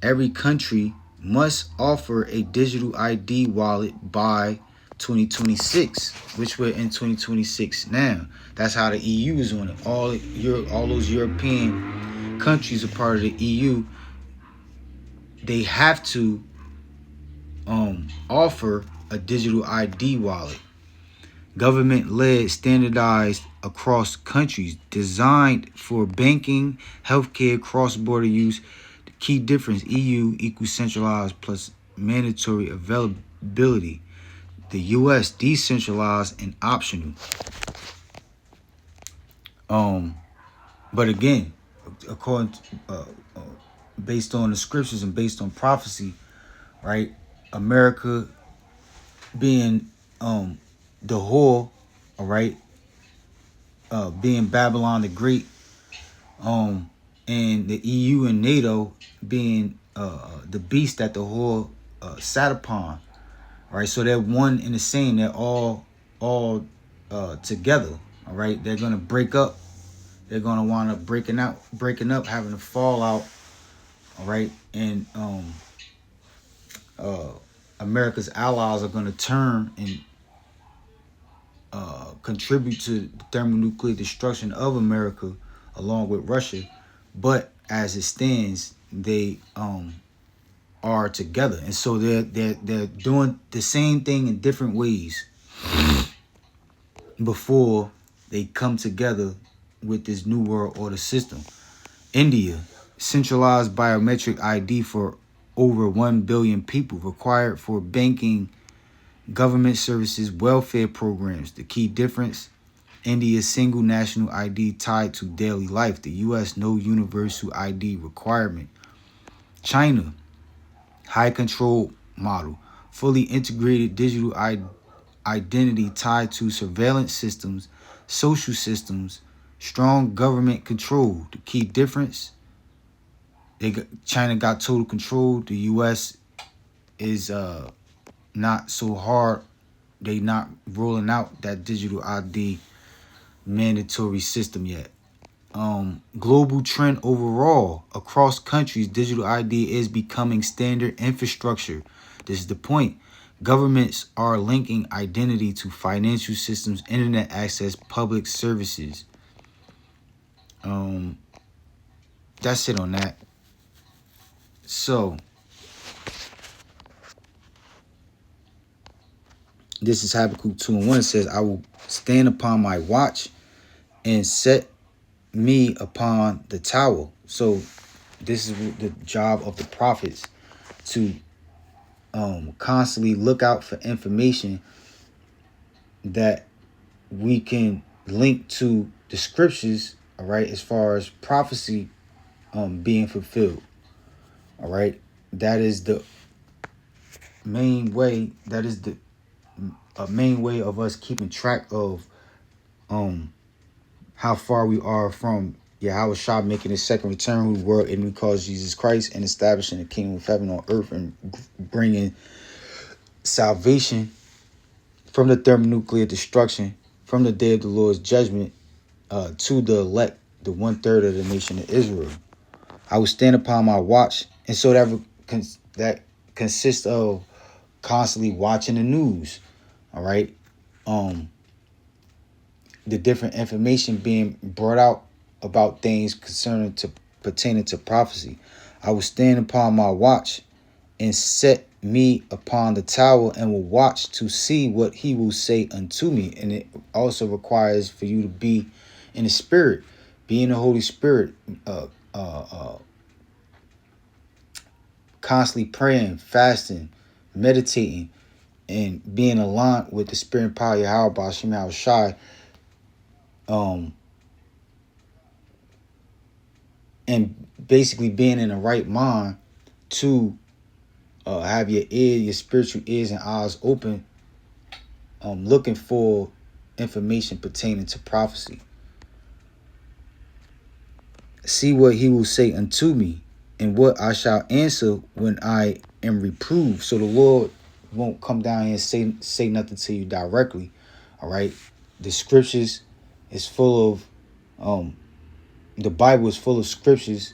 A: Every country must offer a digital ID wallet by 2026, which we're in 2026 now. That's how the EU is on it. All those European countries are part of the EU. They have to offer a digital ID wallet. Government-led, standardized across countries, designed for banking, healthcare, cross-border use. The key difference: EU equals centralized plus mandatory availability. The US decentralized and optional. But again, according to, based on the scriptures and based on prophecy, right? America being the whore, all right, being Babylon the Great, and the EU and NATO being the beast that the whore sat upon, right? So they're one and the same. They're all together, all right. They're gonna break up. They're gonna wind up breaking up, having a fallout, all right. And America's allies are gonna turn and contribute to the thermonuclear destruction of America along with Russia. But as it stands, they are together, and so they're doing the same thing in different ways before they come together with this new world order system. India, centralized biometric ID for over 1 billion people, required for banking, government services, welfare programs. The key difference: India's single national ID tied to daily life. The US, no universal ID requirement. China, high control model, fully integrated digital identity tied to surveillance systems, social systems, strong government control. The key difference: China got total control. The US is not so hard. They not rolling out that digital ID mandatory system yet. Global trend overall across countries, digital ID is becoming standard infrastructure. This is the point. Governments are linking identity to financial systems, internet access, public services. That's it on that. So this is Habakkuk 2:1. It says, I will stand upon my watch and set me upon the tower. So this is the job of the prophets, to constantly look out for information that we can link to the scriptures, all right, as far as prophecy being fulfilled. All right, that is the main way. That is the main way of us keeping track of how far we are from Yahweh Shah making his second return, who world and we call Jesus Christ, and establishing the kingdom of heaven on earth, and bringing salvation from the thermonuclear destruction, from the day of the Lord's judgment, to the elect, the 1/3 of the nation of Israel. I will stand upon my watch, and so that consists of constantly watching the news. All right, the different information being brought out about things pertaining to prophecy. I will stand upon my watch and set me upon the tower, and will watch to see what he will say unto me. And it also requires for you to be in the spirit, be in the Holy Spirit, constantly praying, fasting, meditating, and being aligned with the spirit and power of Yahweh B'Shem Yahweh Shai, and basically being in the right mind to have your spiritual ears and eyes open, looking for information pertaining to prophecy. See what he will say unto me, and what I shall answer when I am reproved. So the Lord won't come down here and say nothing to you directly. All right. The scriptures is full of the Bible is full of scriptures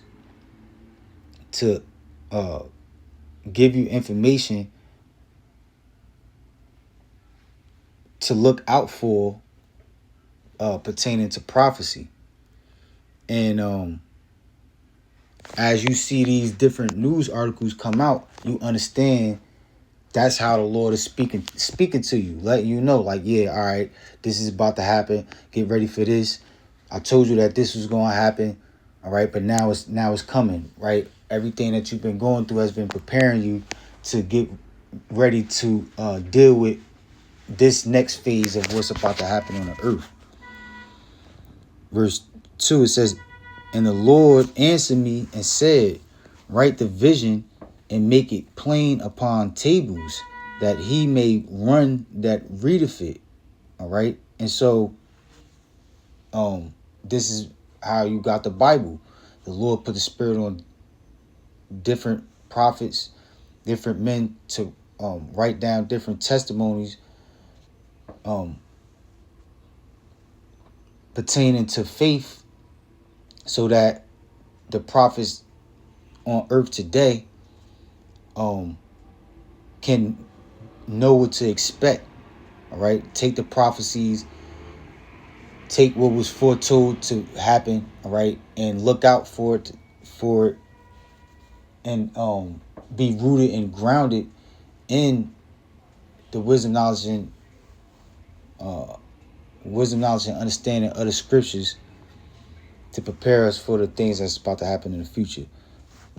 A: to give you information to look out for pertaining to prophecy. And as you see these different news articles come out, you understand that's how the Lord is speaking to you, letting you know, like, yeah, all right, this is about to happen. Get ready for this. I told you that this was going to happen. All right, but now it's coming, right? Everything that you've been going through has been preparing you to get ready to deal with this next phase of what's about to happen on the earth. Verse 2, it says, "And the Lord answered me and said, write the vision and make it plain upon tables, that he may run that readeth it." All right. And so this is how you got the Bible. The Lord put the Spirit on different prophets, different men to write down different testimonies pertaining to faith, so that the prophets on earth today can know what to expect. All right, take the prophecies, take what was foretold to happen, all right, and look out for it, and be rooted and grounded in the wisdom, knowledge, and understanding of the scriptures to prepare us for the things that's about to happen in the future.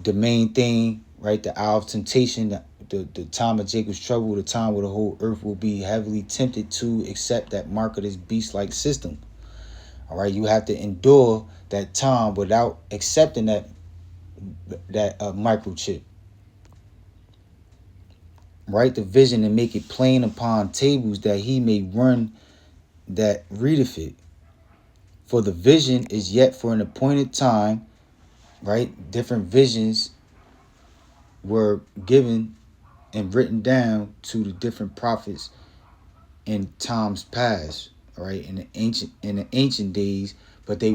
A: The main thing, right, the hour of temptation, the time of Jacob's trouble, the time where the whole earth will be heavily tempted to accept that mark of this beast-like system. All right, you have to endure that time without accepting that microchip. Write the vision and make it plain upon tables, that he may run that readeth it. For the vision is yet for an appointed time. Right, different visions were given and written down to the different prophets in times past. All right, in the ancient days, but they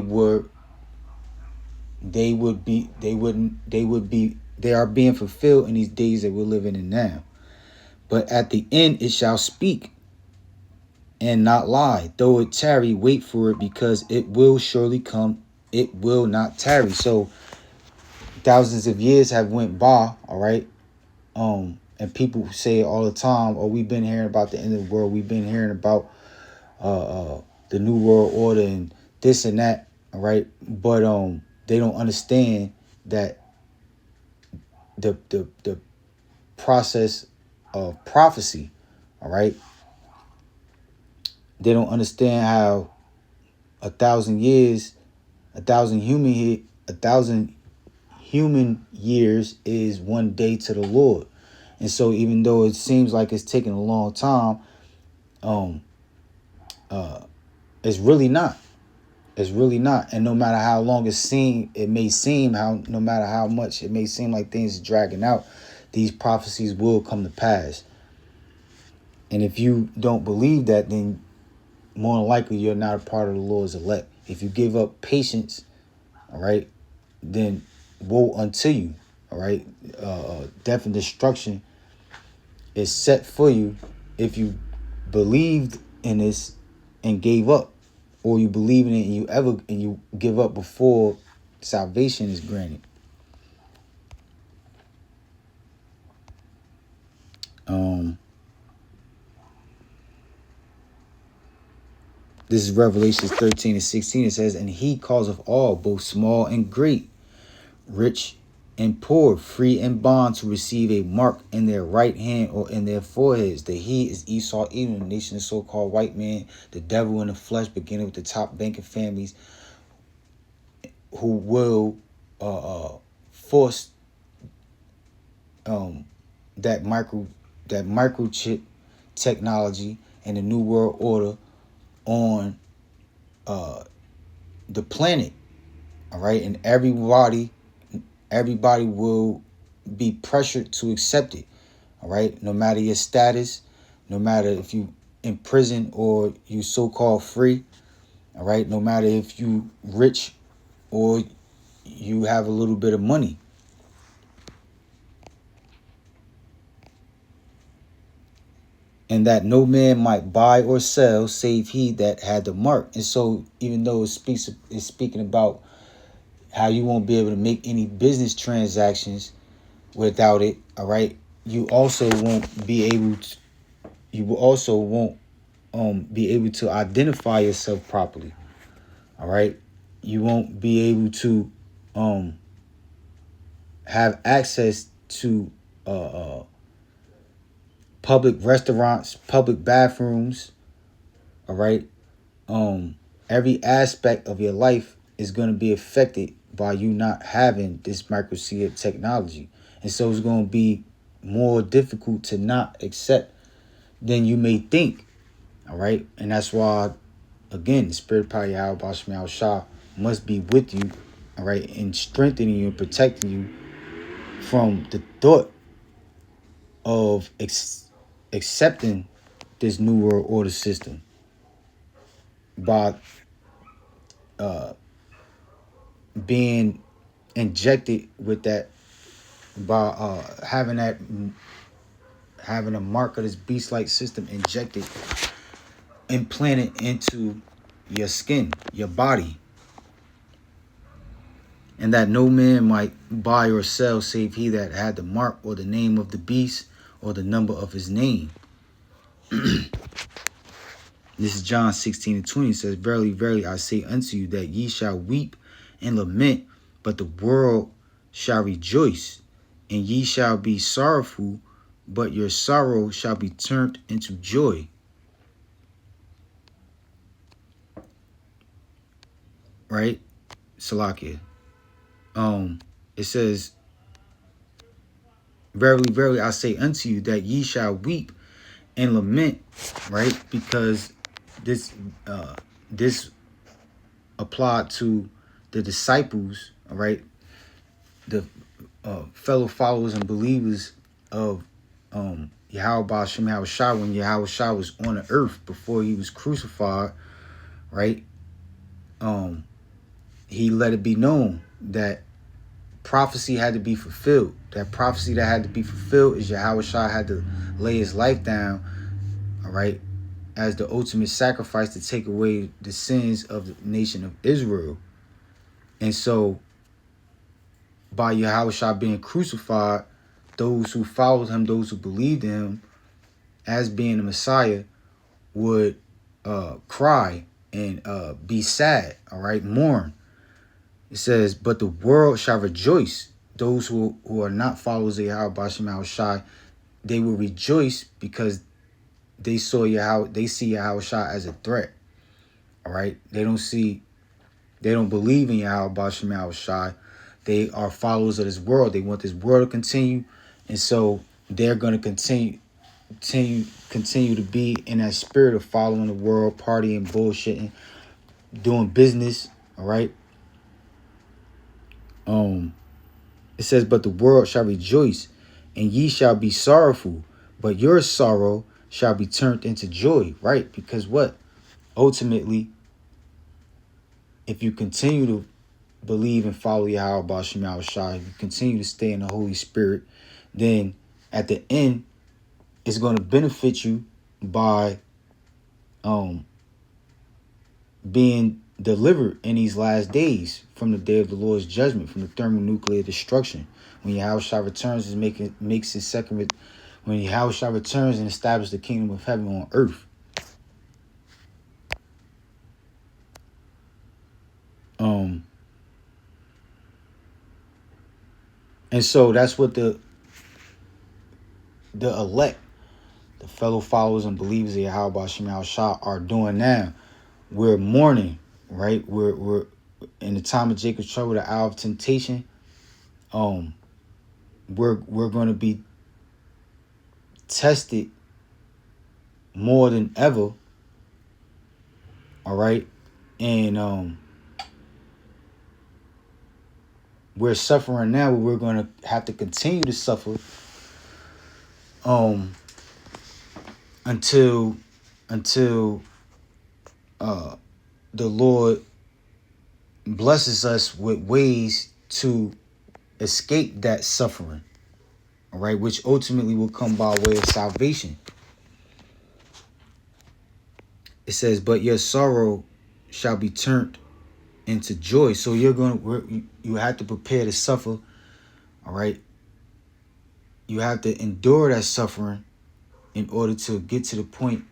A: are being fulfilled in these days that we're living in now. But at the end it shall speak and not lie. Though it tarry, wait for it, because it will surely come. It will not tarry. So thousands of years have went by, all right? And people say all the time, "Oh, we've been hearing about the end of the world. We've been hearing about the New World Order and this and that," all right? But they don't understand that the process of prophecy, all right? They don't understand how 1,000 human years is one day to the Lord. And so even though it seems like it's taking a long time, it's really not. It's really not. And no matter how long no matter how much it may seem like things are dragging out, these prophecies will come to pass. And if you don't believe that, then more than likely you're not a part of the Lord's elect. If you give up patience, all right, then woe unto you, all right? Death and destruction is set for you if you believed in this and gave up, or you believe in it and you give up before salvation is granted. This is Revelations 13:16. It says, "And he causeth all, both small and great, rich and poor, free and bond, to receive a mark in their right hand or in their foreheads. The he is Esau, Edom, the nation of so-called white man, the devil in the flesh, beginning with the top banking families, who will force that microchip technology and the New World Order on the planet." All right, and everybody will be pressured to accept it. All right, no matter your status, no matter if you in prison or you so-called free. All right, no matter if you rich or you have a little bit of money. And that no man might buy or sell save he that had the mark. And so even though it's speaking about how you won't be able to make any business transactions without it, all right, you also won't be able to you will also won't be able to identify yourself properly. All right. You won't be able to have access to public restaurants, public bathrooms. All right. Every aspect of your life is going to be affected by you not having this microchip technology. And so it's going to be more difficult to not accept than you may think. All right. And that's why, again, the spirit power Yahweh Basham Shah must be with you. All right. And strengthening you and protecting you from the thought of accepting this new world order system by being injected with that, by having a mark of this beast-like system injected, implanted into your skin, your body, and that no man might buy or sell save he that had the mark or the name of the beast or the number of his name. This is John 16:20. It says, Verily, verily, I say unto you that ye shall weep and lament, but the world shall rejoice, and ye shall be sorrowful, but your sorrow shall be turned into joy. Right? Salakia. It says, Verily, verily, I say unto you that ye shall weep and lament, right? Because this applied to the disciples, all right, the fellow followers and believers of Yahweh Ba'ashem Yahweh Shah, when Yahweh Shah was on the earth before he was crucified, right? He let it be known that prophecy had to be fulfilled. That prophecy that had to be fulfilled is Yahweh Shah had to lay his life down, all right, as the ultimate sacrifice to take away the sins of the nation of Israel. And so, by Yahweh Shah being crucified, those who followed him, those who believed in him as being the Messiah, would cry and be sad, all right, mourn. It says, but the world shall rejoice. Those who are not followers of Yahweh Ba'ashem Shai, they will rejoice because they see Yahweh Shai as a threat. All right. They don't believe in Yahweh Ba'ashem Shai. They are followers of this world. They want this world to continue. And so they're going to continue to be in that spirit of following the world, partying, bullshitting, doing business. All right. It says, but the world shall rejoice, and ye shall be sorrowful, but your sorrow shall be turned into joy, right? Because what? Ultimately, if you continue to believe and follow Yahweh Ba'ashem Yahweh Shai, you continue to stay in the Holy Spirit, then at the end, it's going to benefit you by being delivered in these last days from the day of the Lord's judgment, from the thermonuclear destruction. When Yahweh Shah returns and makes his second, when Yahweh Shah returns and establishes the kingdom of heaven on earth. And so that's what the elect, the fellow followers and believers of Yahweh Ba'ashem Yahweh Shah are doing now. We're mourning, right? We're in the time of Jacob's trouble, the hour of temptation. We're going to be tested more than ever. All right. And we're suffering now, but we're going to have to continue to suffer until until the Lord blesses us with ways to escape that suffering, all right, which ultimately will come by way of salvation. It says, but your sorrow shall be turned into joy. So you have to prepare to suffer, all right? You have to endure that suffering in order to get to the point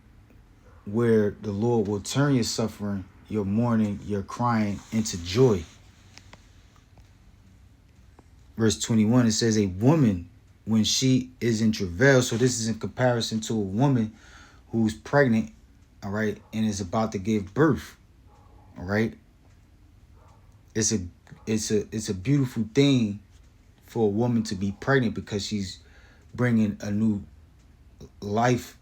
A: where the Lord will turn your suffering, your mourning, your crying into joy. Verse 21, it says, a woman, when she is in travail, so this is in comparison to a woman who's pregnant, all right, and is about to give birth, all right? It's a beautiful thing for a woman to be pregnant because she's bringing a new life,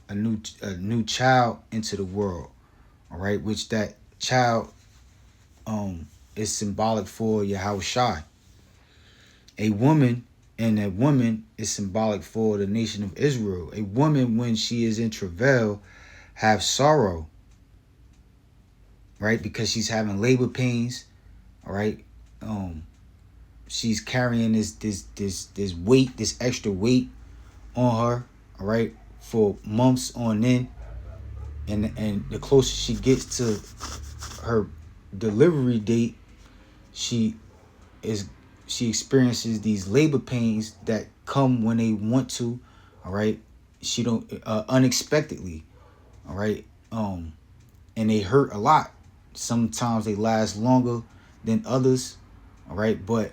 A: a new child into the world, all right, which that child is symbolic for Yahushua. A woman is symbolic for the nation of Israel. A woman, when she is in travail, have sorrow, right, because she's having labor pains, all right. She's carrying this weight, this extra weight on her, all right, for months on end, and the closer she gets to her delivery date, she experiences these labor pains that come when they want to, all right. She don't unexpectedly, all right, and they hurt a lot. Sometimes they last longer than others, all right, but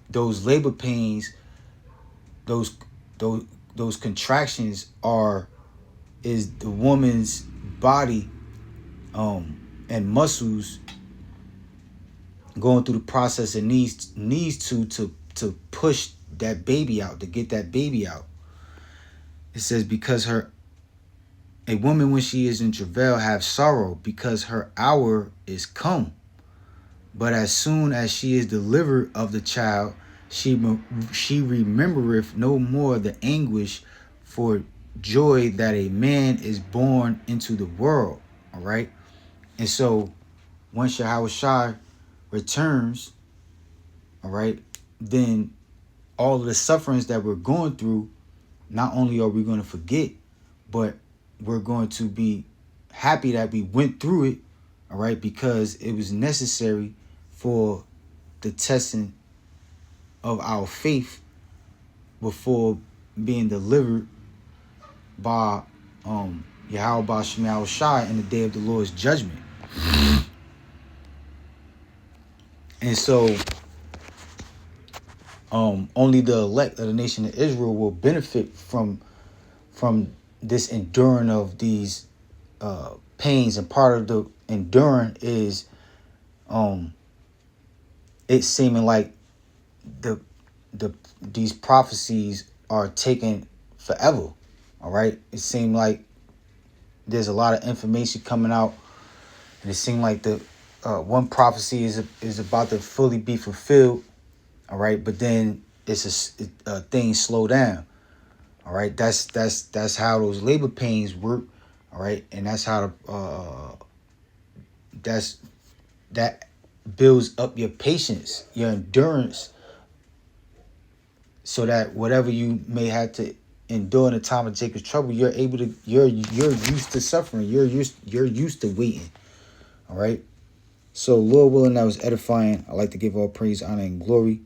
A: those labor pains, those contractions is the woman's body and muscles going through the process and needs to push that baby out, to get that baby out. It says, because a woman, when she is in travail, have sorrow, because her hour is come. But as soon as she is delivered of the child, she remembereth no more the anguish for joy that a man is born into the world. All right. And so once Yahushua returns, all right, then all of the sufferings that we're going through, not only are we going to forget, but we're going to be happy that we went through it, all right, because it was necessary for the testing of our faith before being delivered by Yahweh Shema Shai in the day of the Lord's judgment. And so only the elect of the nation of Israel will benefit from this enduring of these pains, and part of the enduring is it's seeming like these prophecies are taking forever. All right, it seemed like there's a lot of information coming out, and it seemed like the one prophecy is about to fully be fulfilled. All right, but then things slow down. All right, that's how those labor pains work. All right, and that's how that builds up your patience, your endurance, so that whatever you may have to endure in a time of Jacob's trouble, you're used to suffering. You're used to waiting. All right. So Lord willing, that was edifying. I like to give all praise, honor, and glory.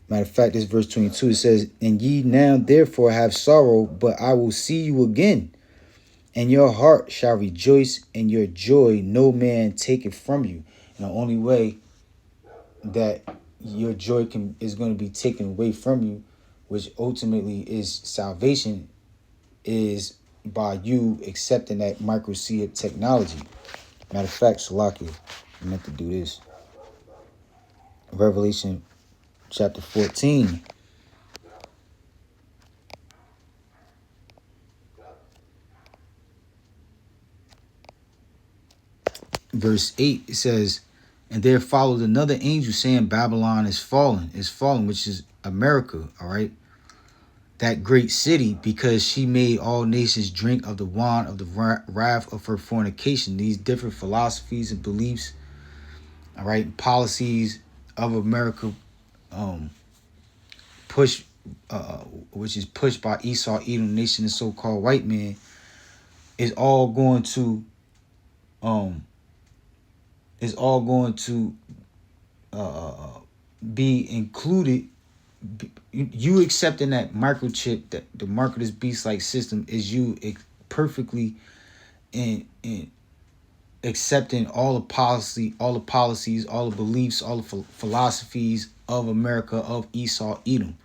A: Matter of fact, this verse 22, it says, and ye now therefore have sorrow, but I will see you again, and your heart shall rejoice, and your joy no man taketh from you. And the only way that your joy is going to be taken away from you, which ultimately is salvation, is by you accepting that microseed technology. Matter of fact, Salakia, I meant to do this. Revelation chapter 14. Verse 8, it says, and there followed another angel saying, Babylon is fallen, which is America, all right? that great city, because she made all nations drink of the wine of the wrath of her fornication. These different philosophies and beliefs, all right, policies of America, um, push, which is pushed by Esau, Edom nation, and so-called white man, is all going to, um, is all going to be included. You accepting that microchip, that the mark of this beast-like system, is you perfectly in accepting all the policies, all the beliefs, all the philosophies of America, of Esau, Edom.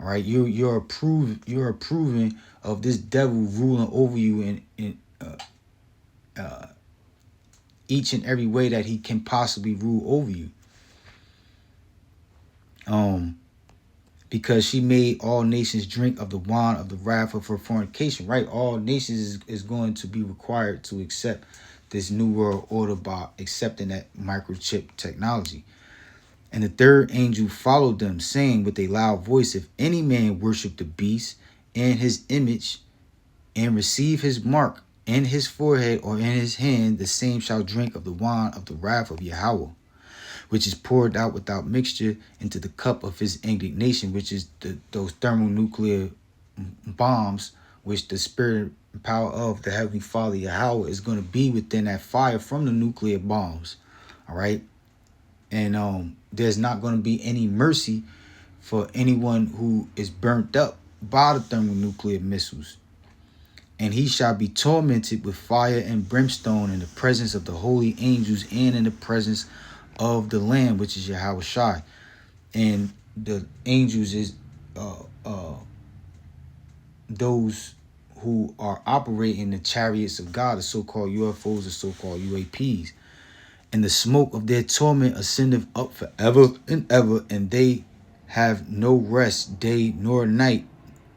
A: All right, you're approving of this devil ruling over you in each and every way that he can possibly rule over you. Because she made all nations drink of the wine of the wrath of her fornication. Right, all nations is going to be required to accept this new world order by accepting that microchip technology. And the third angel followed them, saying with a loud voice, if any man worship the beast and his image, and receive his mark in his forehead or in his hand, the same shall drink of the wine of the wrath of Yahweh, which is poured out without mixture into the cup of his indignation, which is those thermonuclear bombs, which the spirit and power of the Heavenly Father Yahweh is going to be within that fire from the nuclear bombs. All right. And there's not going to be any mercy for anyone who is burnt up by the thermonuclear missiles. And he shall be tormented with fire and brimstone in the presence of the holy angels and in the presence of the Lamb, which is Yahweh Shai. And the angels is those who are operating the chariots of God, the so-called UFOs, the so-called UAPs. And the smoke of their torment ascendeth up forever and ever, and they have no rest day nor night,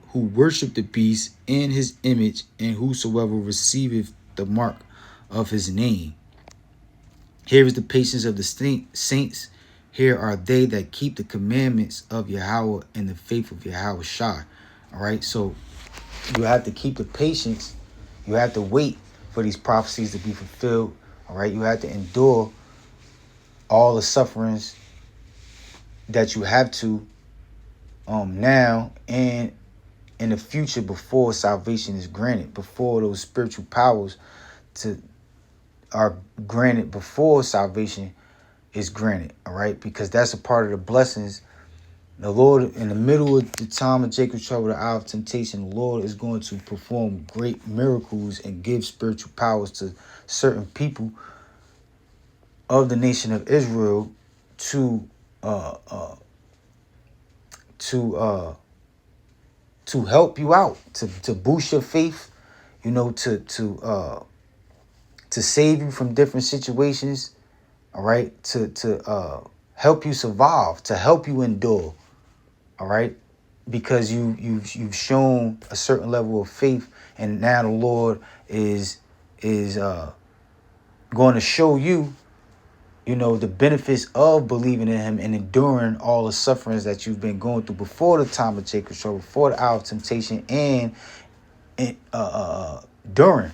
A: who worship the beast and his image, and whosoever receiveth the mark of his name. Here is the patience of the saints. Here are they that keep the commandments of Yahweh and the faith of Yahweh Shai. All right, so you have to keep the patience. You have to wait for these prophecies to be fulfilled. All right, you have to endure all the sufferings that you have to now and in the future, before salvation is granted, before those spiritual powers are granted, before salvation is granted. All right, because that's a part of the blessings. The Lord, in the middle of the time of Jacob's trouble, the hour of temptation, the Lord is going to perform great miracles and give spiritual powers to certain people of the nation of Israel to help you out, to boost your faith, to save you from different situations. All right, to help you survive, to help you endure. All right, because you've shown a certain level of faith, and now the Lord is going to show you, the benefits of believing in him and enduring all the sufferings that you've been going through before the time of Jacob's trouble, before the hour of temptation, and during.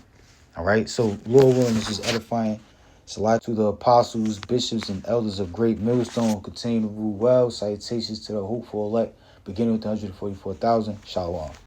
A: All right, so Lord willing, this is edifying. Salute to the apostles, bishops, and elders of Great Millstone. Continue to rule well. Salutations to the hopeful elect, beginning with the 144,000. Shalom.